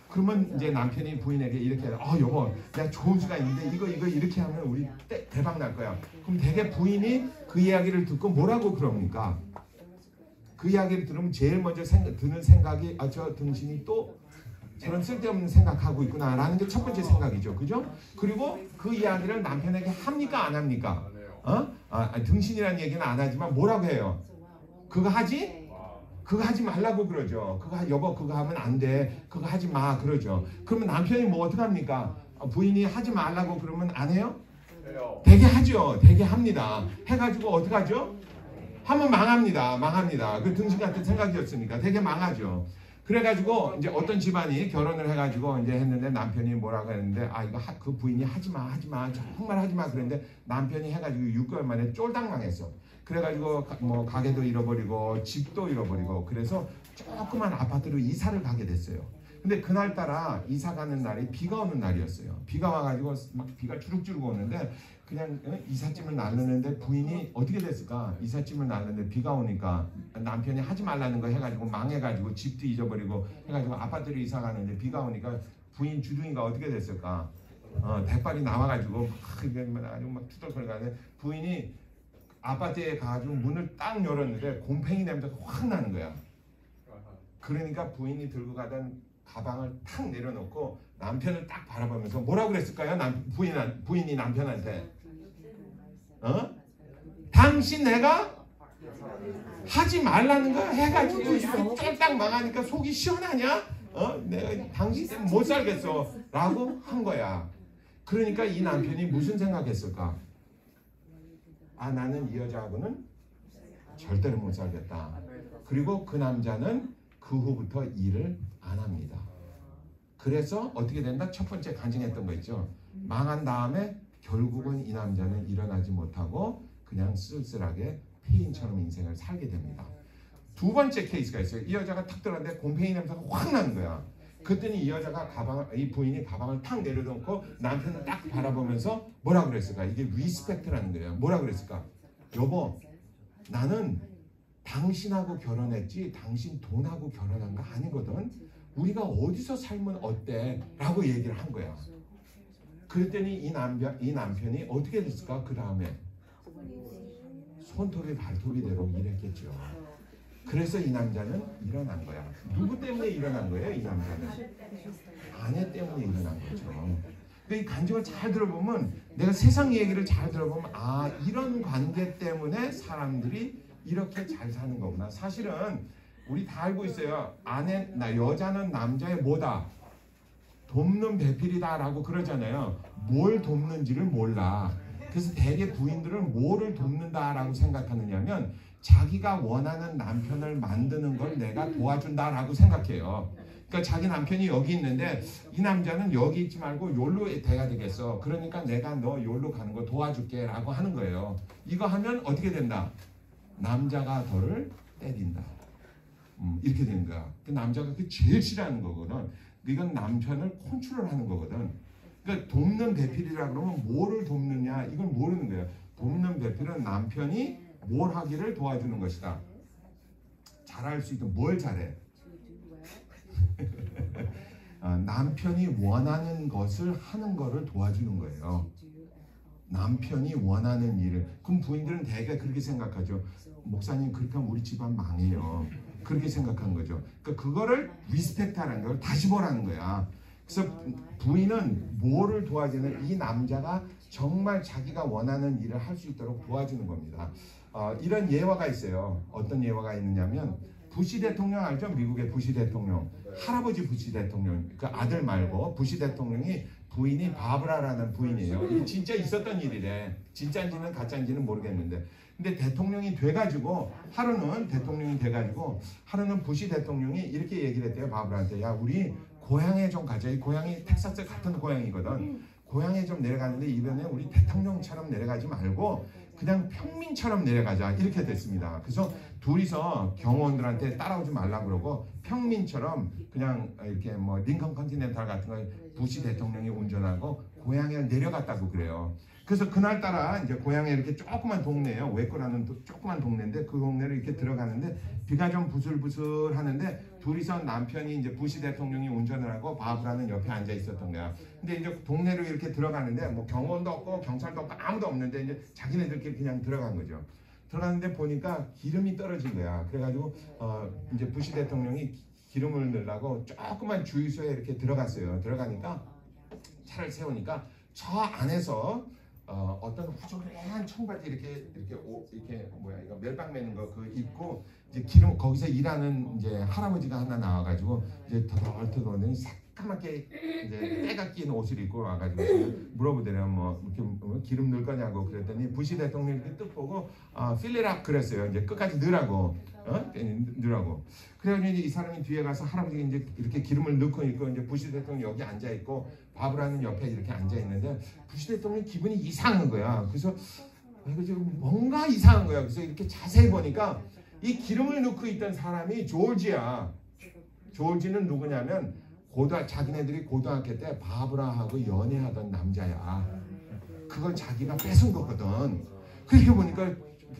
그러면 이제 남편이 부인에게 이렇게 여보, 내가 좋은 수가 있는데 이거 이렇게 하면 우리 대박 날 거야. 그럼 대개 부인이 그 이야기를 듣고 뭐라고 그럽니까? 그 이야기를 들으면 제일 먼저 드는 생각이 저 등신이 또 저런 쓸데없는 생각하고 있구나 라는 게 첫 번째 생각이죠. 그죠? 그리고 그 이야기를 남편에게 합니까 안 합니까? 등신이라는 얘기는 안 하지만 뭐라고 해요? 그거 하지? 그거 하지 말라고 그러죠. 여보 그거 하면 안 돼. 그거 하지 마 그러죠. 그러면 남편이 뭐 어떻게 합니까? 부인이 하지 말라고 그러면 안 해요? 되게 하죠. 되게 합니다. 해가지고 어떻게 하죠? 하면 망합니다. 그 등신 같은 생각이었으니까 되게 망하죠. 그래가지고 이제 어떤 집안이 결혼을 해가지고 이제 했는데 남편이 뭐라고 했는데 이거 그 부인이 하지마 정말 하지마 그랬는데 남편이 해가지고 6개월 만에 쫄딱 망했어. 그래가지고 뭐 가게도 잃어버리고 집도 잃어버리고 그래서 조그만 아파트로 이사를 가게 됐어요. 근데 그날따라 이사 가는 날이 비가 오는 날이었어요. 비가 와가지고 막 비가 주룩주룩 오는데 그냥 이삿짐을 나르는데 부인이 어떻게 됐을까? 이삿짐을 나르는데 비가 오니까 남편이 하지 말라는 거 해가지고 망해가지고 집도 잊어버리고 해가지고 아파트를 이사 가는데 비가 오니까 부인 주둥이가 어떻게 됐을까? 대빨이 나와가지고 막 투덜거리는데 부인이 아파트에 가가지고 문을 딱 열었는데 곰팡이 냄새가 확 나는 거야. 그러니까 부인이 들고 가던 가방을 탁 내려놓고 남편을 딱 바라보면서 뭐라고 그랬을까요? 부인이 남편한테 당신 내가 하지 말라는 거 해가지고 쫄딱 망하니까 속이 시원하냐? 내가 당신 때문에 못 살겠어 라고 한 거야. 그러니까 이 남편이 무슨 생각했을까? 나는 이 여자하고는 절대로 못 살겠다. 그리고 그 남자는 그 후부터 일을 안 합니다. 그래서 어떻게 된다? 첫 번째 간증했던 거 있죠. 망한 다음에 결국은 이 남자는 일어나지 못하고 그냥 쓸쓸하게 폐인처럼 인생을 살게 됩니다. 두 번째 케이스가 있어요. 이 여자가 탁 들었는데 곰팡이 냄새가 확 나는 거야. 그랬더니 이 여자가 이 부인이 가방을 탁 내려놓고 남편을 딱 바라보면서 뭐라 그랬을까? 이게 리스펙트라는 거예요. 뭐라 그랬을까? 여보, 나는 당신하고 결혼했지 당신 돈하고 결혼한 거 아니거든. 우리가 어디서 살면 어때? 라고 얘기를 한 거야. 그랬더니 이 남편이 어떻게 됐을까? 그 다음에 손톱이 발톱이대로 일했겠죠. 그래서 이 남자는 일어난 거야. 누구 때문에 일어난 거예요? 이 남자는 아내 때문에 일어난 거죠. 그러니까 이 간증을 잘 들어보면 내가 세상 얘기를 잘 들어보면 이런 관계 때문에 사람들이 이렇게 잘 사는 거구나. 사실은 우리 다 알고 있어요. 여자는 남자의 뭐다? 돕는 배필이다라고 그러잖아요. 뭘 돕는지를 몰라. 그래서 대개 부인들은 뭐를 돕는다라고 생각하느냐면 자기가 원하는 남편을 만드는 걸 내가 도와준다라고 생각해요. 그러니까 자기 남편이 여기 있는데 이 남자는 여기 있지 말고 여기로 돼야 되겠어. 그러니까 내가 너 여기로 가는 거 도와줄게 라고 하는 거예요. 이거 하면 어떻게 된다? 남자가 너를 때린다. 이렇게 되는 거야. 그 남자가 그 제일 싫어하는 거거든. 이건 남편을 컨트롤하는 거거든. 그러니까 돕는 배필이라 그러면 뭐를 돕느냐 이건 모르는 거예요. 돕는 배필은 남편이 뭘 하기를 도와주는 것이다. 잘할 수 있는 뭘 잘해? 남편이 원하는 것을 하는 거를 도와주는 거예요. 남편이 원하는 일을. 그럼 부인들은 대개 그렇게 생각하죠. 목사님 그렇게 하면 우리 집안 망해요. 그렇게 생각한 거죠. 그러니까 그거를 리스펙트하라는 걸 다시 보라는 거야. 그래서 부인은 뭐를 도와주는, 이 남자가 정말 자기가 원하는 일을 할 수 있도록 도와주는 겁니다. 이런 예화가 있어요. 어떤 예화가 있느냐면 부시 대통령 알죠? 미국의 부시 대통령, 할아버지 부시 대통령, 그 아들 말고 부시 대통령이 부인이 바브라라는 부인이에요. 이게 진짜 있었던 일이래. 진짜인지는 가짜인지는 모르겠는데, 근데 대통령이 돼가지고 하루는 부시 대통령이 이렇게 얘기를 했대요. 바브라한테. 야, 우리 고향에 좀 가자. 이 고향이 텍사스 같은 고향이거든. 고향에 좀 내려가는데 이번에 우리 대통령처럼 내려가지 말고 그냥 평민처럼 내려가자. 이렇게 됐습니다. 그래서 둘이서 경호원들한테 따라오지 말라 그러고 평민처럼 그냥 이렇게 뭐 링컨 컨티넨탈 같은 거 부시 대통령이 운전하고 고향에 내려갔다고 그래요. 그래서 그날따라 이제 고향에 이렇게 조그만 동네예요. 웨코라는 조그만 동네인데 그 동네를 이렇게 들어가는데 비가 좀 부슬부슬 하는데 둘이서 남편이 이제 부시 대통령이 운전을 하고 바브라는 옆에 앉아 있었던 거야. 근데 이제 동네로 이렇게 들어가는데 뭐 경호원도 없고 경찰도 없고 아무도 없는데 이제 자기네들끼리 그냥 들어간 거죠. 들어갔는데 보니까 기름이 떨어진 거야. 그래가지고 이제 부시 대통령이 기름을 넣으려고 조그만 주유소에 이렇게 들어갔어요. 들어가니까 차를 세우니까 저 안에서 어떤 후줄한 청바지 이렇게 뭐야 이거 멜빵 매는 거 그 입고 이제 기름 거기서 일하는 이제 할아버지가 하나 나와가지고 이제 터덜터덜 새까맣게 이제 때가 낀 옷을 입고 와가지고 물어보더래요. 뭐 이렇게 기름 넣을 거냐고 그랬더니 부시 대통령이 이렇게 뜩 보고 필리락 그랬어요. 이제 끝까지 넣으라고 넣으라고. 그래가지고 이제 이 사람이 뒤에 가서 할아버지가 이제 이렇게 기름을 넣고 있고 이제 부시 대통령이 여기 앉아 있고 바브라는 옆에 이렇게 앉아 있는데 부시 대통령이 기분이 이상한 거야. 그래서 이거 지금 뭔가 이상한 거야. 그래서 이렇게 자세히 보니까 이 기름을 넣고 있던 사람이 조지야. 조지는 누구냐면 자기네들이 고등학교 때 바브라하고 연애하던 남자야. 그걸 자기가 뺏은 거거든. 그렇게 보니까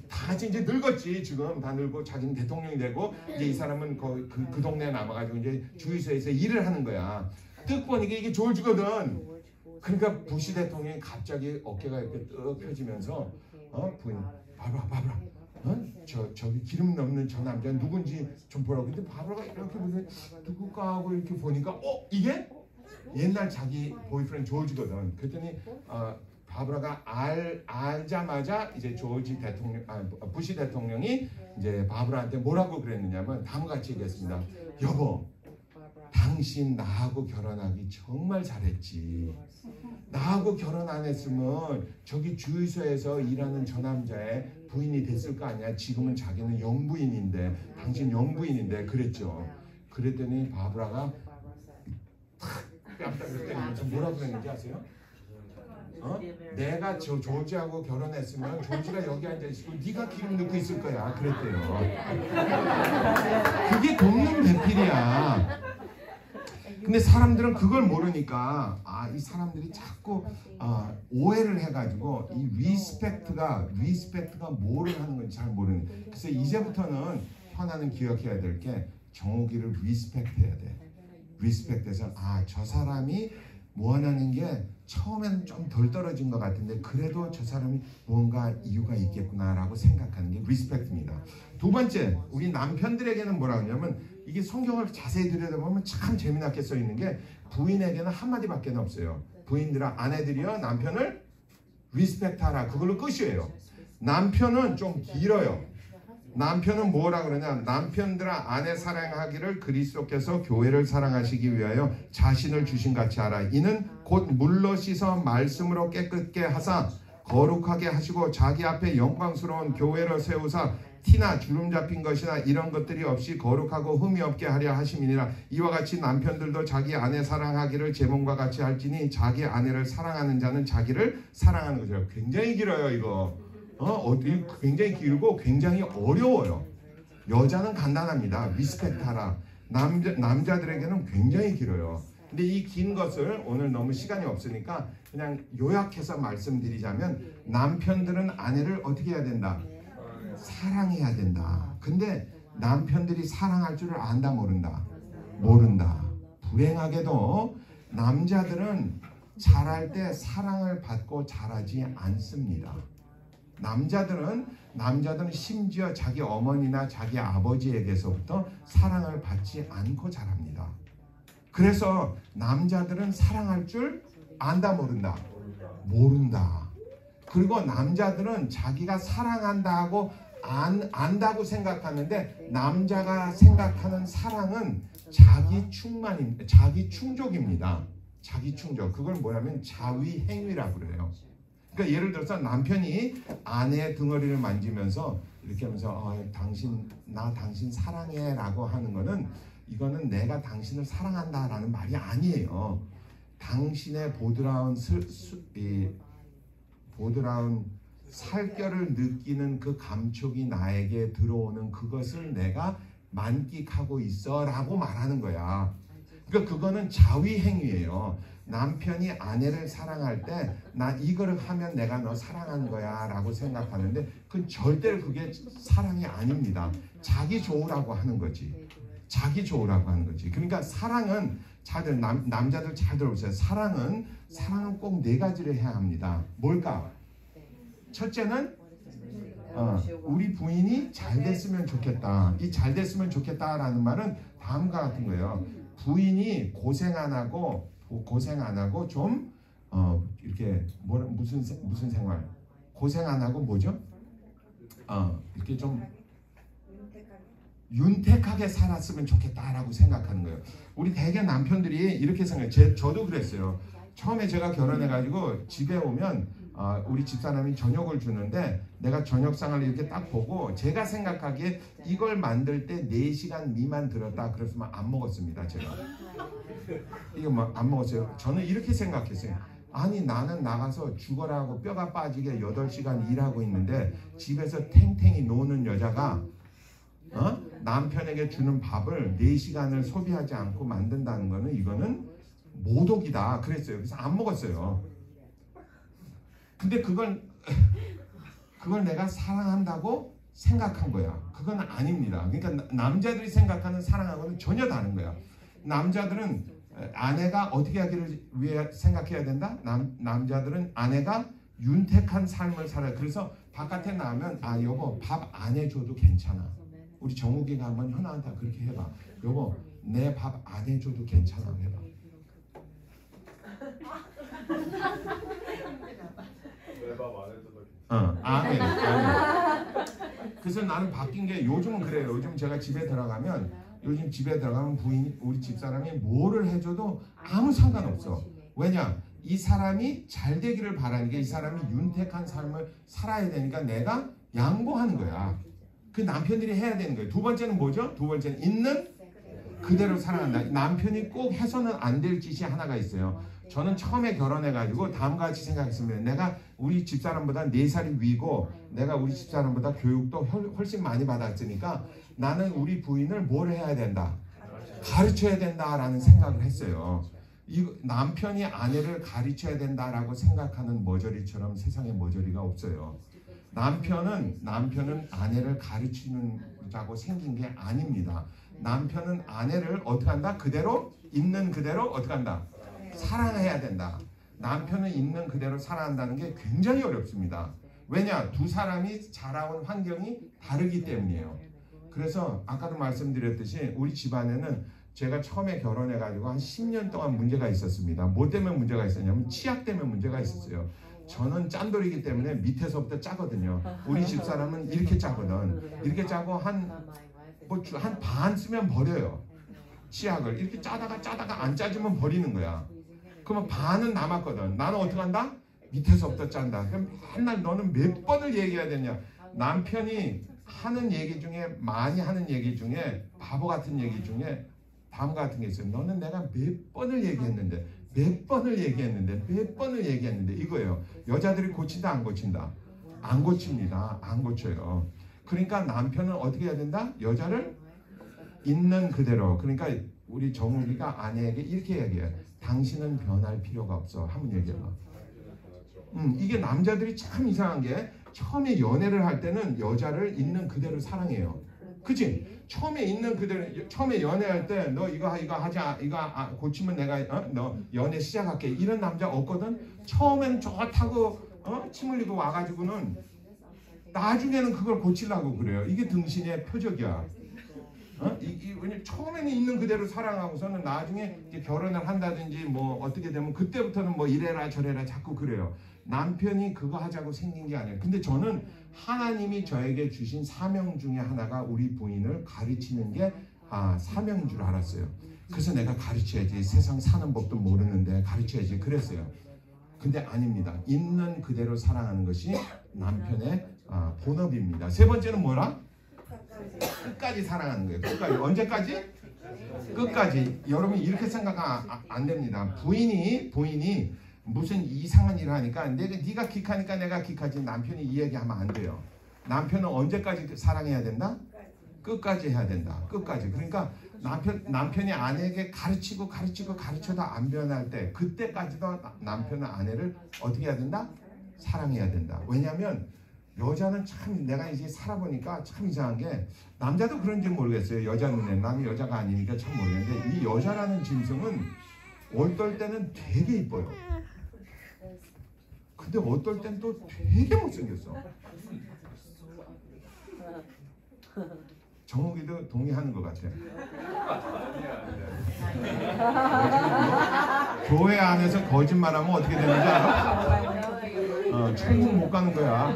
다 같이 이제 늙었지. 지금 다 늙고 자기는 대통령이 되고 이제 이 사람은 그 동네에 남아가지고 이제 주유소에서 일을 하는 거야. 뜩 보니까 이게 조지거든. 그러니까 부시 대통령이 갑자기 어깨가 이렇게 뜩 펴지면서 부인 바브라 저기 기름 넣는 저 남자 누군지 좀 보라고. 근데 바브라가 이렇게 보면 누굴까 하고 이렇게 보니까 이게 옛날 자기 보이프렌드 조지거든. 그랬더니 바브라가 알자마자 이제 부시 대통령이 이제 바브라한테 뭐라고 그랬느냐면 다음과 같이 얘기했습니다. 여보, 당신 나하고 결혼하기 정말 잘했지. 나하고 결혼 안 했으면 저기 주유소에서 일하는 저 남자의 부인이 됐을 거 아니야. 지금은 자기는 영부인인데, 당신 영부인인데 그랬죠. 그랬더니 바브라가 탁 뺨따구를 때리면서 뭐라고 그랬는지 아세요? 내가 저 조지하고 결혼했으면 조지가 여기 앉아있고 네가 기름 넣고 있을 거야. 그랬대요. 그게 돕는 배필이야. 근데 사람들은 그걸 모르니까 이 사람들이 자꾸 오해를 해가지고 이 리스펙트가 뭐를 하는 건지 잘 모르는. 그래서 이제부터는 현아는 기억해야 될 게 정욱이를 리스펙트해야 돼. 리스펙트해서 저 사람이 원하는 게 처음에는 좀 덜 떨어진 것 같은데 그래도 저 사람이 뭔가 이유가 있겠구나라고 생각하는 게 리스펙트입니다. 두 번째, 우리 남편들에게는 뭐라고 하냐면 이게 성경을 자세히 들여다보면 참 재미나게 써 있는 게 부인에게는 한마디밖에 없어요. 부인들아, 아내들이여 남편을 리스펙트하라. 그걸로 끝이에요. 남편은 좀 길어요. 남편은 뭐라 그러냐? 남편들아 아내 사랑하기를 그리스도께서 교회를 사랑하시기 위하여 자신을 주신 같이 하라. 이는 곧 물로 씻어 말씀으로 깨끗게 하사 거룩하게 하시고 자기 앞에 영광스러운 교회를 세우사 티나 주름 잡힌 것이나 이런 것들이 없이 거룩하고 흠이 없게 하려 하심이니라. 이와 같이 남편들도 자기 아내 사랑하기를 제 몸과 같이 할지니 자기 아내를 사랑하는 자는 자기를 사랑하는 것이라. 굉장히 길어요 이거. 굉장히 길고 굉장히 어려워요. 여자는 간단합니다. 리스펙트하라. 남자들에게는 굉장히 길어요. 근데 이 긴 것을 오늘 너무 시간이 없으니까 그냥 요약해서 말씀드리자면 남편들은 아내를 어떻게 해야 된다? 사랑해야 된다. 근데 남편들이 사랑할 줄을 안다 모른다? 모른다. 불행하게도 남자들은 자랄 때 사랑을 받고 자라지 않습니다. 남자들은 심지어 자기 어머니나 자기 아버지에게서부터 사랑을 받지 않고 자랍니다. 그래서 남자들은 사랑할 줄 안다 모른다? 모른다. 그리고 남자들은 자기가 사랑한다 하고 안다고 생각하는데 남자가 생각하는 사랑은 자기 충족입니다. 자기 충족. 그걸 뭐냐면 자위 행위라고 그래요. 그러니까 예를 들어서 남편이 아내의 등허리를 만지면서 이렇게 하면서 나 당신 사랑해 라고 하는 거는 이거는 내가 당신을 사랑한다라는 말이 아니에요. 당신의 보드라운 살결을 느끼는 그 감촉이 나에게 들어오는 그것을 내가 만끽하고 있어 라고 말하는 거야. 그러니까 그거는 자위 행위예요. 남편이 아내를 사랑할 때 나 이거를 하면 내가 너 사랑하는 거야 라고 생각하는데 그건 절대로 그게 사랑이 아닙니다. 자기 좋으라고 하는 거지. 자기 좋으라고 하는 거지. 그러니까 사랑은 남자들 잘 들어보세요. 사랑은 꼭 네 가지를 해야 합니다. 뭘까? 첫째는 우리 부인이 잘 됐으면 좋겠다. 이 잘 됐으면 좋겠다라는 말은 다음과 같은 거예요. 부인이 고생 안 하고 좀 이렇게 무슨 생활 고생 안 하고 뭐죠? 이렇게 좀 윤택하게 살았으면 좋겠다라고 생각하는 거예요. 우리 대개 남편들이 이렇게 생각해요. 저도 그랬어요. 처음에 제가 결혼해가지고 집에 오면 우리 집사람이 저녁을 주는데 내가 저녁상을 이렇게 딱 보고 제가 생각하기에 이걸 만들 때 4시간 미만 들었다 그랬으면 안 먹었습니다. 제가 이거 뭐 안 먹었어요. 저는 이렇게 생각했어요. 아니 나는 나가서 죽어라 하고 뼈가 빠지게 8시간 일하고 있는데 집에서 탱탱이 노는 여자가 남편에게 주는 밥을 4시간을 소비하지 않고 만든다는 거는 이거는 모독이다 그랬어요. 그래서 안 먹었어요. 근데 그걸 내가 사랑한다고 생각한 거야. 그건 아닙니다. 그러니까 남자들이 생각하는 사랑하고는 전혀 다른 거야. 남자들은 아내가 어떻게 하기를 위해 생각해야 된다? 남자들은 아내가 윤택한 삶을 살아요. 그래서 바깥에 나오면 여보 밥 안 해줘도 괜찮아. 우리 정욱이가 한번 현아한테 그렇게 해봐. 여보 내 밥 안 해줘도 괜찮아 해봐. 아멘. 그래서 나는 바뀐 게 요즘은 그래요. 요즘 제가 집에 들어가면 우리 집사람이 뭐를 해줘도 아무 상관없어. 왜냐? 이 사람이 잘 되기를 바라는 게 이 사람이 윤택한 삶을 살아야 되니까 내가 양보하는 거야. 그 남편들이 해야 되는 거예요. 두 번째는 뭐죠? 두 번째는 있는 그대로 사랑한다. 남편이 꼭 해서는 안 될 짓이 하나가 있어요. 저는 처음에 결혼해가지고 다음과 같이 생각했습니다. 내가 우리 집사람보다 4살이 위고 내가 우리 집사람보다 교육도 훨씬 많이 받았으니까 나는 우리 부인을 뭘 해야 된다? 가르쳐야 된다라는 생각을 했어요. 남편이 아내를 가르쳐야 된다라고 생각하는 머저리처럼 세상에 머저리가 없어요. 남편은 아내를 가르치는다고 생긴 게 아닙니다. 남편은 아내를 어떻게 한다? 있는 그대로 어떻게 한다? 사랑해야 된다. 남편은 있는 그대로 사랑한다는 게 굉장히 어렵습니다. 왜냐? 두 사람이 자라온 환경이 다르기 때문이에요. 그래서 아까도 말씀드렸듯이 우리 집안에는 제가 처음에 결혼해가지고 한 10년 동안 문제가 있었습니다. 뭐 때문에 문제가 있었냐면 치약 때문에 문제가 있었어요. 저는 짠돌이기 때문에 밑에서부터 짜거든요. 우리 집사람은 이렇게 짜거든. 이렇게 짜고 한 반 쓰면 버려요. 치약을 이렇게 짜다가 안 짜지면 버리는 거야. 그러면 반은 남았거든. 나는 어떻게 한다? 밑에서부터 짠다. 그럼 한날 너는 몇 번을 얘기해야 되냐? 남편이 많이 하는 얘기 중에 바보 같은 얘기 중에 다음과 같은 게 있어요. 너는 내가 몇 번을 얘기했는데 이거예요. 여자들이 고친다 안 고친다? 안 고칩니다. 안 고쳐요. 그러니까 남편은 어떻게 해야 된다? 여자를 있는 그대로. 그러니까 우리 정욱이가 아내에게 이렇게 얘기해요. 당신은 변할 필요가 없어. 한번 얘기해봐. 이게 남자들이 참 이상한 게 처음에 연애를 할 때는 여자를 있는 그대로 사랑해요. 그치? 처음에 있는 그대로 처음에 연애할 때 너 이거 하자 고치면 내가 너 연애 시작할게 이런 남자 없거든. 처음엔 좋다고 침 흘리고 와가지고는 나중에는 그걸 고치려고 그래요. 이게 등신의 표적이야. 처음에는 있는 그대로 사랑하고서는 나중에 이제 결혼을 한다든지 뭐 어떻게 되면 그때부터는 뭐 이래라 저래라 자꾸 그래요. 남편이 그거 하자고 생긴 게 아니에요. 근데 저는 하나님이 저에게 주신 사명 중에 하나가 우리 부인을 가르치는 게 사명인 줄 알았어요. 그래서 내가 가르쳐야지. 세상 사는 법도 모르는데 가르쳐야지 그랬어요. 근데 아닙니다. 있는 그대로 사랑하는 것이 남편의 본업입니다. 세 번째는 뭐라? 끝까지 사랑하는 거예요. 끝까지. 언제까지? 끝까지. 여러분 이렇게 생각하면 안 됩니다. 부인이 무슨 이상한 일을 하니까 네가 기카니까 내가 기카지 남편이 이 얘기하면 안 돼요. 남편은 언제까지 사랑해야 된다? 끝까지 해야 된다. 끝까지. 그러니까 남편이 아내에게 가르쳐도 안 변할 때 그때까지도 남편은 아내를 어떻게 해야 된다? 사랑해야 된다. 왜냐하면 여자는 참 내가 이제 살아보니까 참 이상한 게 남자도 그런지 모르겠어요. 여자 눈에는 나는 여자가 아니니까 참 모르겠는데 이 여자라는 짐승은 어떨 때는 되게 이뻐요. 근데 어떨 땐 또 되게 못생겼어. 정욱이도 동의하는 것 같아. 교회 안에서 거짓말하면 어떻게 되는지 알아? 천국 못 가는 거야.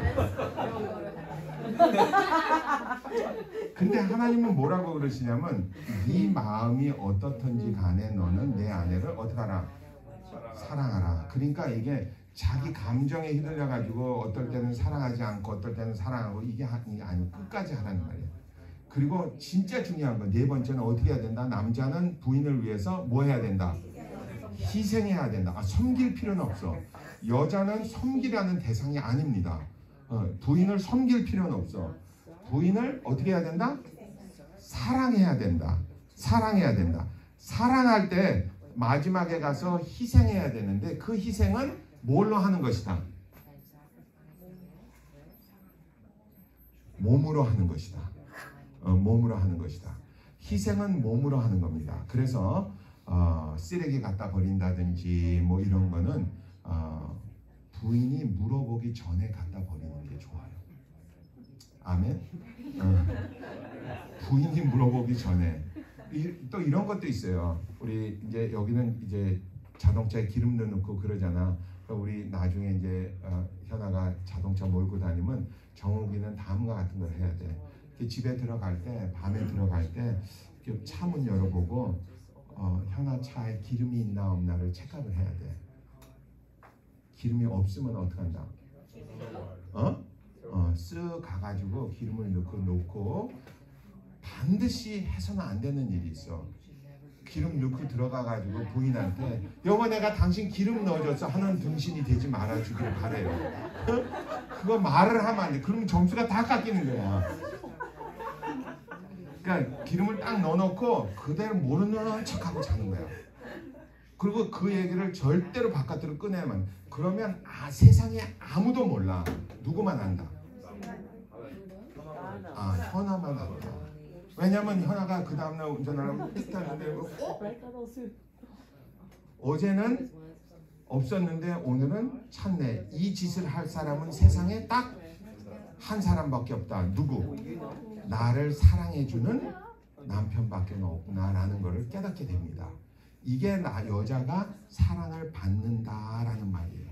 근데 하나님은 뭐라고 그러시냐면 네 마음이 어떻든지 간에 너는 내 아내를 어떻게 하라? 사랑하라. 그러니까 이게 자기 감정에 휘둘려 가지고 어떨 때는 사랑하지 않고 어떨 때는 사랑하고 이게 아니 끝까지 하라는 말이에요. 그리고 진짜 중요한 건 네 번째는 어떻게 해야 된다? 남자는 부인을 위해서 뭐 해야 된다? 희생해야 된다. 섬길 필요는 없어. 여자는 섬기라는 대상이 아닙니다. 부인을 섬길 필요는 없어. 부인을 어떻게 해야 된다? 사랑해야 된다. 사랑해야 된다. 사랑할 때 마지막에 가서 희생해야 되는데 그 희생은 뭘로 하는 것이다? 몸으로 하는 것이다. 몸으로 하는 것이다. 희생은 몸으로 하는 겁니다. 그래서 쓰레기 갖다 버린다든지 뭐 이런 거는 부인이 물어보기 전에 갖다 버리는 게 좋아요. 아멘. 부인이 물어보기 전에. 또 이런 것도 있어요. 우리 이제 여기는 이제 자동차에 기름도 넣고 그러잖아. 우리 나중에 이제 현아가 자동차 몰고 다니면 정욱이는 다음과 같은 걸 해야 돼. 집에 들어갈 때, 밤에 들어갈 때 차 문 열어보고 현아 차에 기름이 있나 없나를 체크를 해야 돼. 기름이 없으면 어떡한다? 쓱 가가지고 기름을 넣고 반드시 해서는 안 되는 일이 있어. 기름 넣고 들어가가지고 부인한테 여보 내가 당신 기름 넣어줬어 하는 등신이 되지 말아주길 바래요. 그거 말을 하면 안 돼. 그러면 점수가 다 깎이는 거야. 그러니까 기름을 딱 넣어놓고 그대로 모르는 척하고 자는 거야. 그리고 그 얘기를 절대로 바깥으로 꺼내면 그러면 세상에 아무도 몰라. 누구만 안다. 현아만 안다. 왜냐면 현아가 그 다음날 운전하려면 삐딱하는데 어제는 없었는데 오늘은 찾네. 이 짓을 할 사람은 세상에 딱 한 사람밖에 없다. 누구? 나를 사랑해주는 남편밖에 없구나라는 것을 깨닫게 됩니다. 이게 여자가 사랑을 받는다라는 말이에요.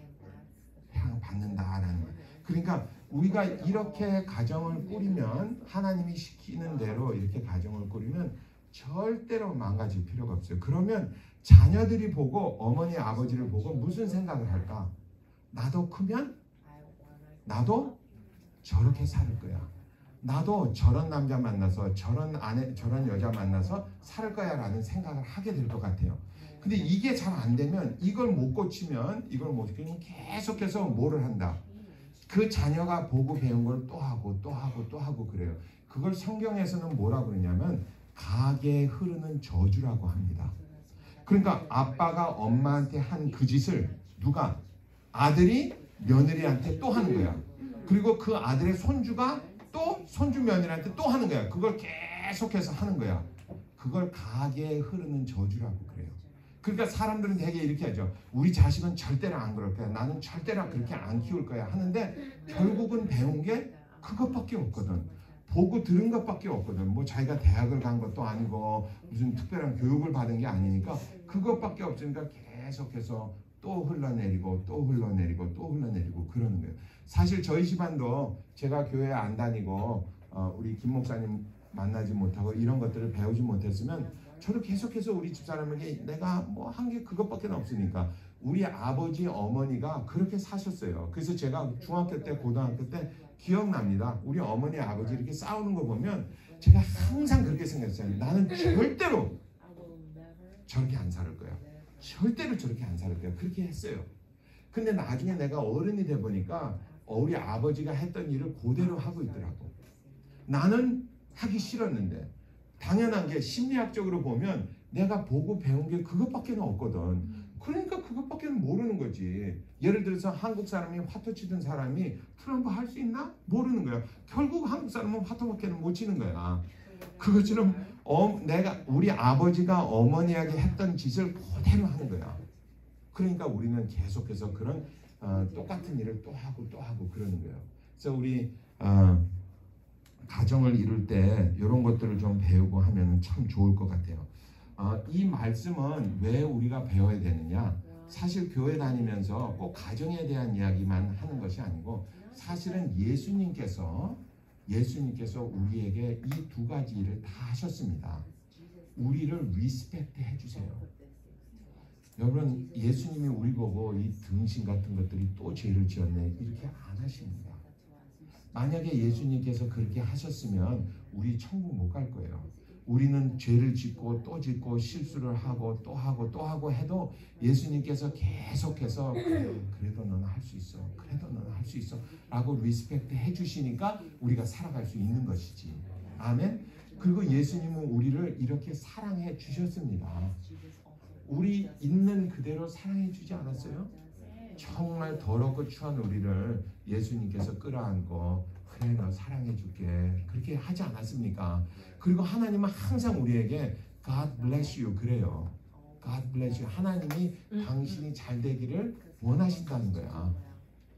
사랑 받는다라는 말. 그러니까 우리가 이렇게 가정을 꾸리면 하나님이 시키는 대로 이렇게 가정을 꾸리면 절대로 망가질 필요가 없어요. 그러면 자녀들이 보고 어머니 아버지를 보고 무슨 생각을 할까? 나도 크면 나도 저렇게 살 거야. 나도 저런 남자 만나서 저런 여자 만나서 살 거야 라는 생각을 하게 될 것 같아요. 근데 이게 잘 안 되면 이걸 못 고치면 계속해서 뭐를 한다? 그 자녀가 보고 배운 걸 또 하고 그래요. 그걸 성경에서는 뭐라고 그러냐면 가계에 흐르는 저주라고 합니다. 그러니까 아빠가 엄마한테 한 그 짓을 누가? 아들이 며느리한테 또 하는 거야. 그리고 그 아들의 손주가 또 손주 며느리한테 또 하는 거야. 그걸 계속해서 하는 거야. 그걸 가게에 흐르는 저주라고 그래요. 그러니까 사람들은 되게 이렇게 하죠. 우리 자식은 절대로 안 그럴 거야. 나는 절대로 그렇게 안 키울 거야 하는데 결국은 배운 게 그것밖에 없거든. 보고 들은 것밖에 없거든. 뭐 자기가 대학을 간 것도 아니고 무슨 특별한 교육을 받은 게 아니니까 그것밖에 없으니까 계속해서 또 흘러내리고 또 흘러내리고 또 흘러내리고 그러는 거예요. 사실 저희 집안도 제가 교회 안 다니고 우리 김 목사님 만나지 못하고 이런 것들을 배우지 못했으면 저도 계속해서 우리 집사람에게 내가 뭐 한 게 그것밖에 없으니까 우리 아버지 어머니가 그렇게 사셨어요. 그래서 제가 중학교 때 고등학교 때 기억납니다. 우리 어머니 아버지 이렇게 싸우는 거 보면 제가 항상 그렇게 생각했어요. 나는 절대로 저렇게 안 살 거야. 절대로 저렇게 안 살 거야. 그렇게 했어요. 근데 나중에 내가 어른이 돼 보니까 우리 아버지가 했던 일을 그대로 하고 있더라고. 나는 하기 싫었는데 당연한 게 심리학적으로 보면 내가 보고 배운 게 그것밖에 없거든. 그러니까 그것밖에 모르는 거지. 예를 들어서 한국 사람이 화투 치던 사람이 트럼프 할 수 있나? 모르는 거야. 결국 한국 사람은 화투밖에 못 치는 거야. 그것처럼 내가 우리 아버지가 어머니에게 했던 짓을 그대로 하는 거야. 그러니까 우리는 계속해서 그런 똑같은 일을 또 하고 또 하고 그러는 거예요. 그래서 우리 가정을 이룰 때 이런 것들을 좀 배우고 하면 참 좋을 것 같아요. 이 말씀은 왜 우리가 배워야 되느냐? 사실 교회 다니면서 꼭 가정에 대한 이야기만 하는 것이 아니고 사실은 예수님께서 우리에게 이 두 가지 일을 다 하셨습니다. 우리를 리스펙트 해주세요. 여러분 예수님이 우리 보고 이 등신 같은 것들이 또 죄를 지었네 이렇게 안 하십니다. 만약에 예수님께서 그렇게 하셨으면 우리 천국 못 갈 거예요. 우리는 죄를 짓고 또 짓고 실수를 하고 또 하고 또 하고 해도 예수님께서 계속해서 그래도 너는 할 수 있어. 그래도 너는 할 수 있어. 라고 리스펙트 해주시니까 우리가 살아갈 수 있는 것이지. 아멘. 그리고 예수님은 우리를 이렇게 사랑해 주셨습니다. 우리 있는 그대로 사랑해 주지 않았어요? 정말 더럽고 추한 우리를 예수님께서 끌어안고 그래 너 사랑해 줄게 그렇게 하지 않았습니까? 그리고 하나님은 항상 우리에게 God bless you 그래요. God bless you. 하나님이 당신이 잘 되기를 원하신다는 거야.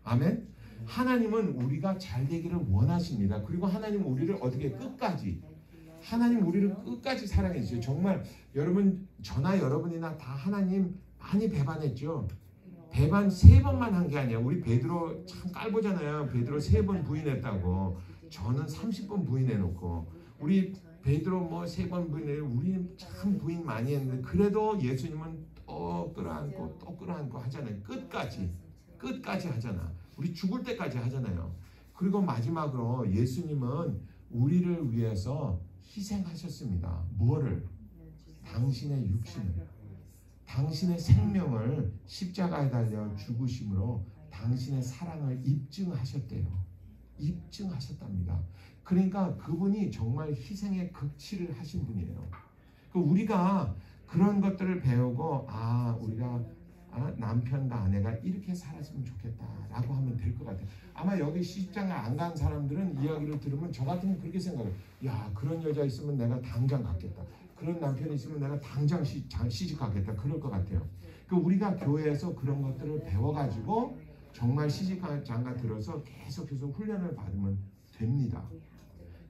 아멘. 하나님은 우리가 잘 되기를 원하십니다. 그리고 하나님은 우리를 어떻게 끝까지 하나님 우리를 끝까지 사랑해 주세요. 정말 여러분 저나 여러분이나 다 하나님 많이 배반했죠. 배반 3번만 한 게 아니야. 우리 베드로 참 깔보잖아요. 베드로 3번 부인했다고. 저는 30번 부인해놓고 우리 베드로 뭐 3번 부인해. 우리는 참 부인 많이 했는데 그래도 예수님은 또 끌어안고 또 끌어안고 하잖아요. 끝까지 하잖아. 우리 죽을 때까지 하잖아요. 그리고 마지막으로 예수님은 우리를 위해서 희생하셨습니다. 뭐를? 당신의 육신을. 당신의 생명을 십자가에 달려 죽으심으로 당신의 사랑을 입증하셨대요. 입증하셨답니다. 그러니까 그분이 정말 희생의 극치를 하신 분이에요. 우리가 그런 것들을 배우고 우리가 남편과 아내가 이렇게 살았으면 좋겠다라고 하면 될 것 같아요. 아마 여기 시집장가 안 간 사람들은 이야기를 들으면 저 같으면 그렇게 생각해요. 야 그런 여자 있으면 내가 당장 갖겠다. 그런 남편이 있으면 내가 당장 시집 가겠다. 그럴 것 같아요. 우리가 교회에서 그런 것들을 배워가지고 정말 시집장가 들어서 계속해서 훈련을 받으면 됩니다.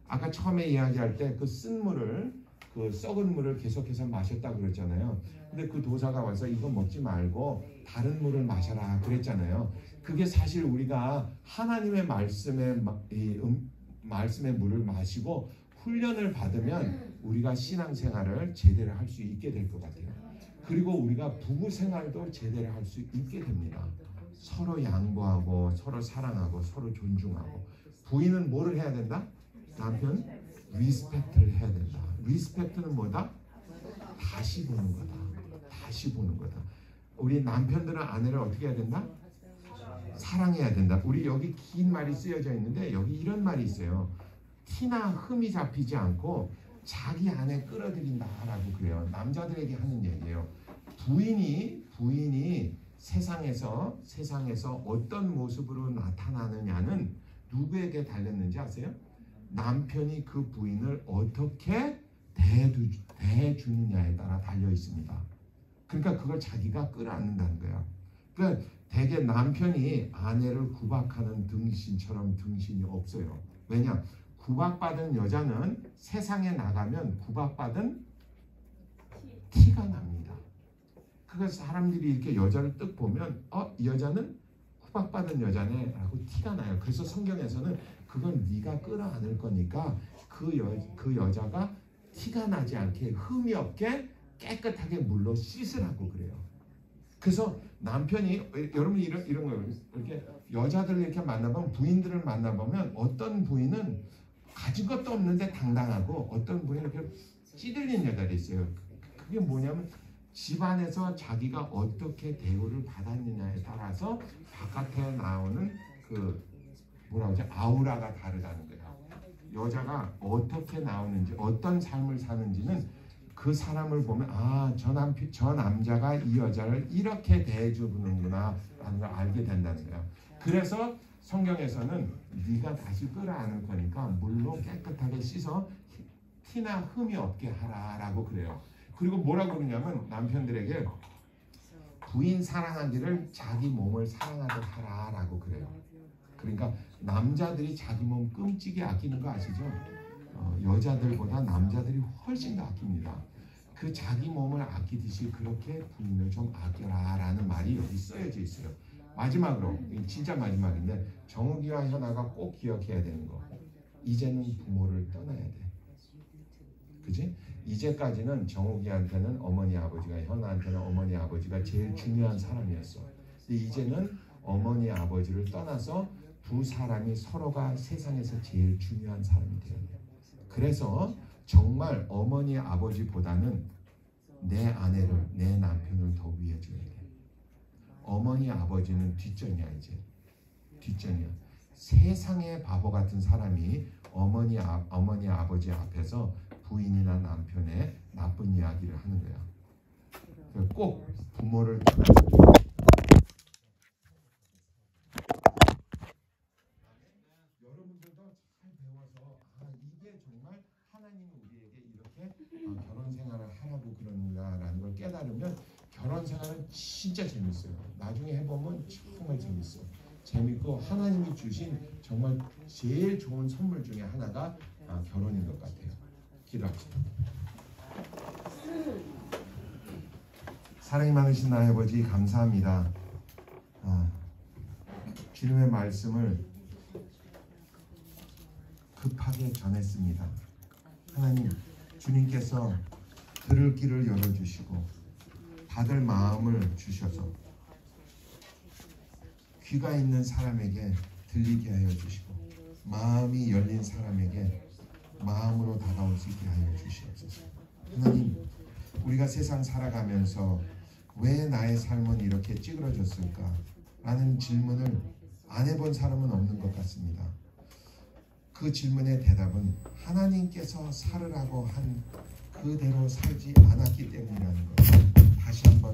아까 처음에 이야기할 때 그 쓴 물을 그 썩은 물을 계속해서 마셨다고 그랬잖아요. 근데 그 도사가 와서 이거 먹지 말고 다른 물을 마셔라 그랬잖아요. 그게 사실 우리가 하나님의 말씀의 물을 마시고 훈련을 받으면 우리가 신앙생활을 제대로 할 수 있게 될 것 같아요. 그리고 우리가 부부 생활도 제대로 할 수 있게 됩니다. 서로 양보하고 서로 사랑하고 서로 존중하고. 부인은 뭐를 해야 된다? 남편 리스펙트를 해야 된다. 리스펙트는 뭐다? 다시 보는 거다. 다시 보는 거다. 우리 남편들은 아내를 어떻게 해야 된다? 사랑해야 된다. 우리 여기 긴 말이 쓰여져 있는데 여기 이런 말이 있어요. 티나 흠이 잡히지 않고 자기 안에 끌어들인다라고 그래요. 남자들에게 하는 얘기예요. 부인이 세상에서 어떤 모습으로 나타나느냐는 누구에게 달렸는지 아세요? 남편이 그 부인을 어떻게 대해주느냐에 따라 달려 있습니다. 그러니까 그걸 자기가 끌어안는다는 거야. 그러니까 대개 남편이 아내를 구박하는 등신처럼 등신이 없어요. 왜냐? 구박받은 여자는 세상에 나가면 구박받은 티가 납니다. 그래서 사람들이 이렇게 여자를 뜩 보면 이 여자는 구박받은 여자네 라고 티가 나요. 그래서 성경에서는 그걸 네가 끌어안을 거니까 그 여자가 티가 나지 않게 흠이 없게 깨끗하게 물로 씻으라고 그래요. 그래서 남편이 여러분 이런 거예요. 이렇게 여자들을 이렇게 만나보면 부인들을 만나보면 어떤 부인은 가진 것도 없는데 당당하고 어떤 부인은 이렇게 찌들린 여자들이 있어요. 그게 뭐냐면 집안에서 자기가 어떻게 대우를 받았느냐에 따라서 바깥에 나오는 그 뭐라고 하지? 아우라가 다르다는 거예요. 여자가 어떻게 나오는지 어떤 삶을 사는지는 그 사람을 보면 저 남자가 이 여자를 이렇게 대해주는구나 라는 걸 알게 된다는 거예요. 그래서 성경에서는 네가 다시 끌어안을 거니까 물로 깨끗하게 씻어 티나 흠이 없게 하라라고 그래요. 그리고 뭐라고 그러냐면 남편들에게 부인 사랑하기를 자기 몸을 사랑하듯 하라라고 그래요. 그러니까 남자들이 자기 몸 끔찍이 아끼는 거 아시죠? 여자들보다 남자들이 훨씬 더 아낍니다. 그 자기 몸을 아끼듯이 그렇게 부인을 좀 아껴라 라는 말이 여기 쓰여져 있어요. 마지막으로, 진짜 마지막인데 정욱이와 현아가 꼭 기억해야 되는 거, 이제는 부모를 떠나야 돼. 그지? 이제까지는 정욱이한테는 어머니 아버지가, 현아한테는 어머니 아버지가 제일 중요한 사람이었어. 근데 이제는 어머니 아버지를 떠나서 두 사람이 서로가 세상에서 제일 중요한 사람이 돼야 돼. 그래서 정말 어머니 아버지보다는 내 아내를, 내 남편을 더 위해 줘야 돼. 어머니 아버지는 뒷전이야. 이제 뒷전이야. 세상의 바보 같은 사람이 어머니 아버지 앞에서 부인이나 남편의 나쁜 이야기를 하는 거야. 꼭 부모를 떠나서 여러분들도 잘 배워서 이게 정말 하나님이 우리에게 이렇게 결혼 생활을 하라고 그러는가라는 걸 깨달으면 결혼 생활은 진짜 재밌어요. 나중에 해보면 정말 재밌어. 재밌고 하나님이 주신 정말 제일 좋은 선물 중에 하나가 결혼인 것 같아요. 기도합시다. 사랑이 많으신 나의 아버지 감사합니다. 주님의 말씀을 급하게 전했습니다. 하나님, 주님께서 들을 길을 열어주시고 받을 마음을 주셔서 귀가 있는 사람에게 들리게 하여 주시고 마음이 열린 사람에게 마음으로 다가올 수 있게 하여 주시옵소서. 하나님, 우리가 세상 살아가면서 왜 나의 삶은 이렇게 찌그러졌을까? 라는 질문을 안 해본 사람은 없는 것 같습니다. 그 질문의 대답은 하나님께서 살으라고 한 그대로 살지 않았기 때문이라는 것. 다시 한번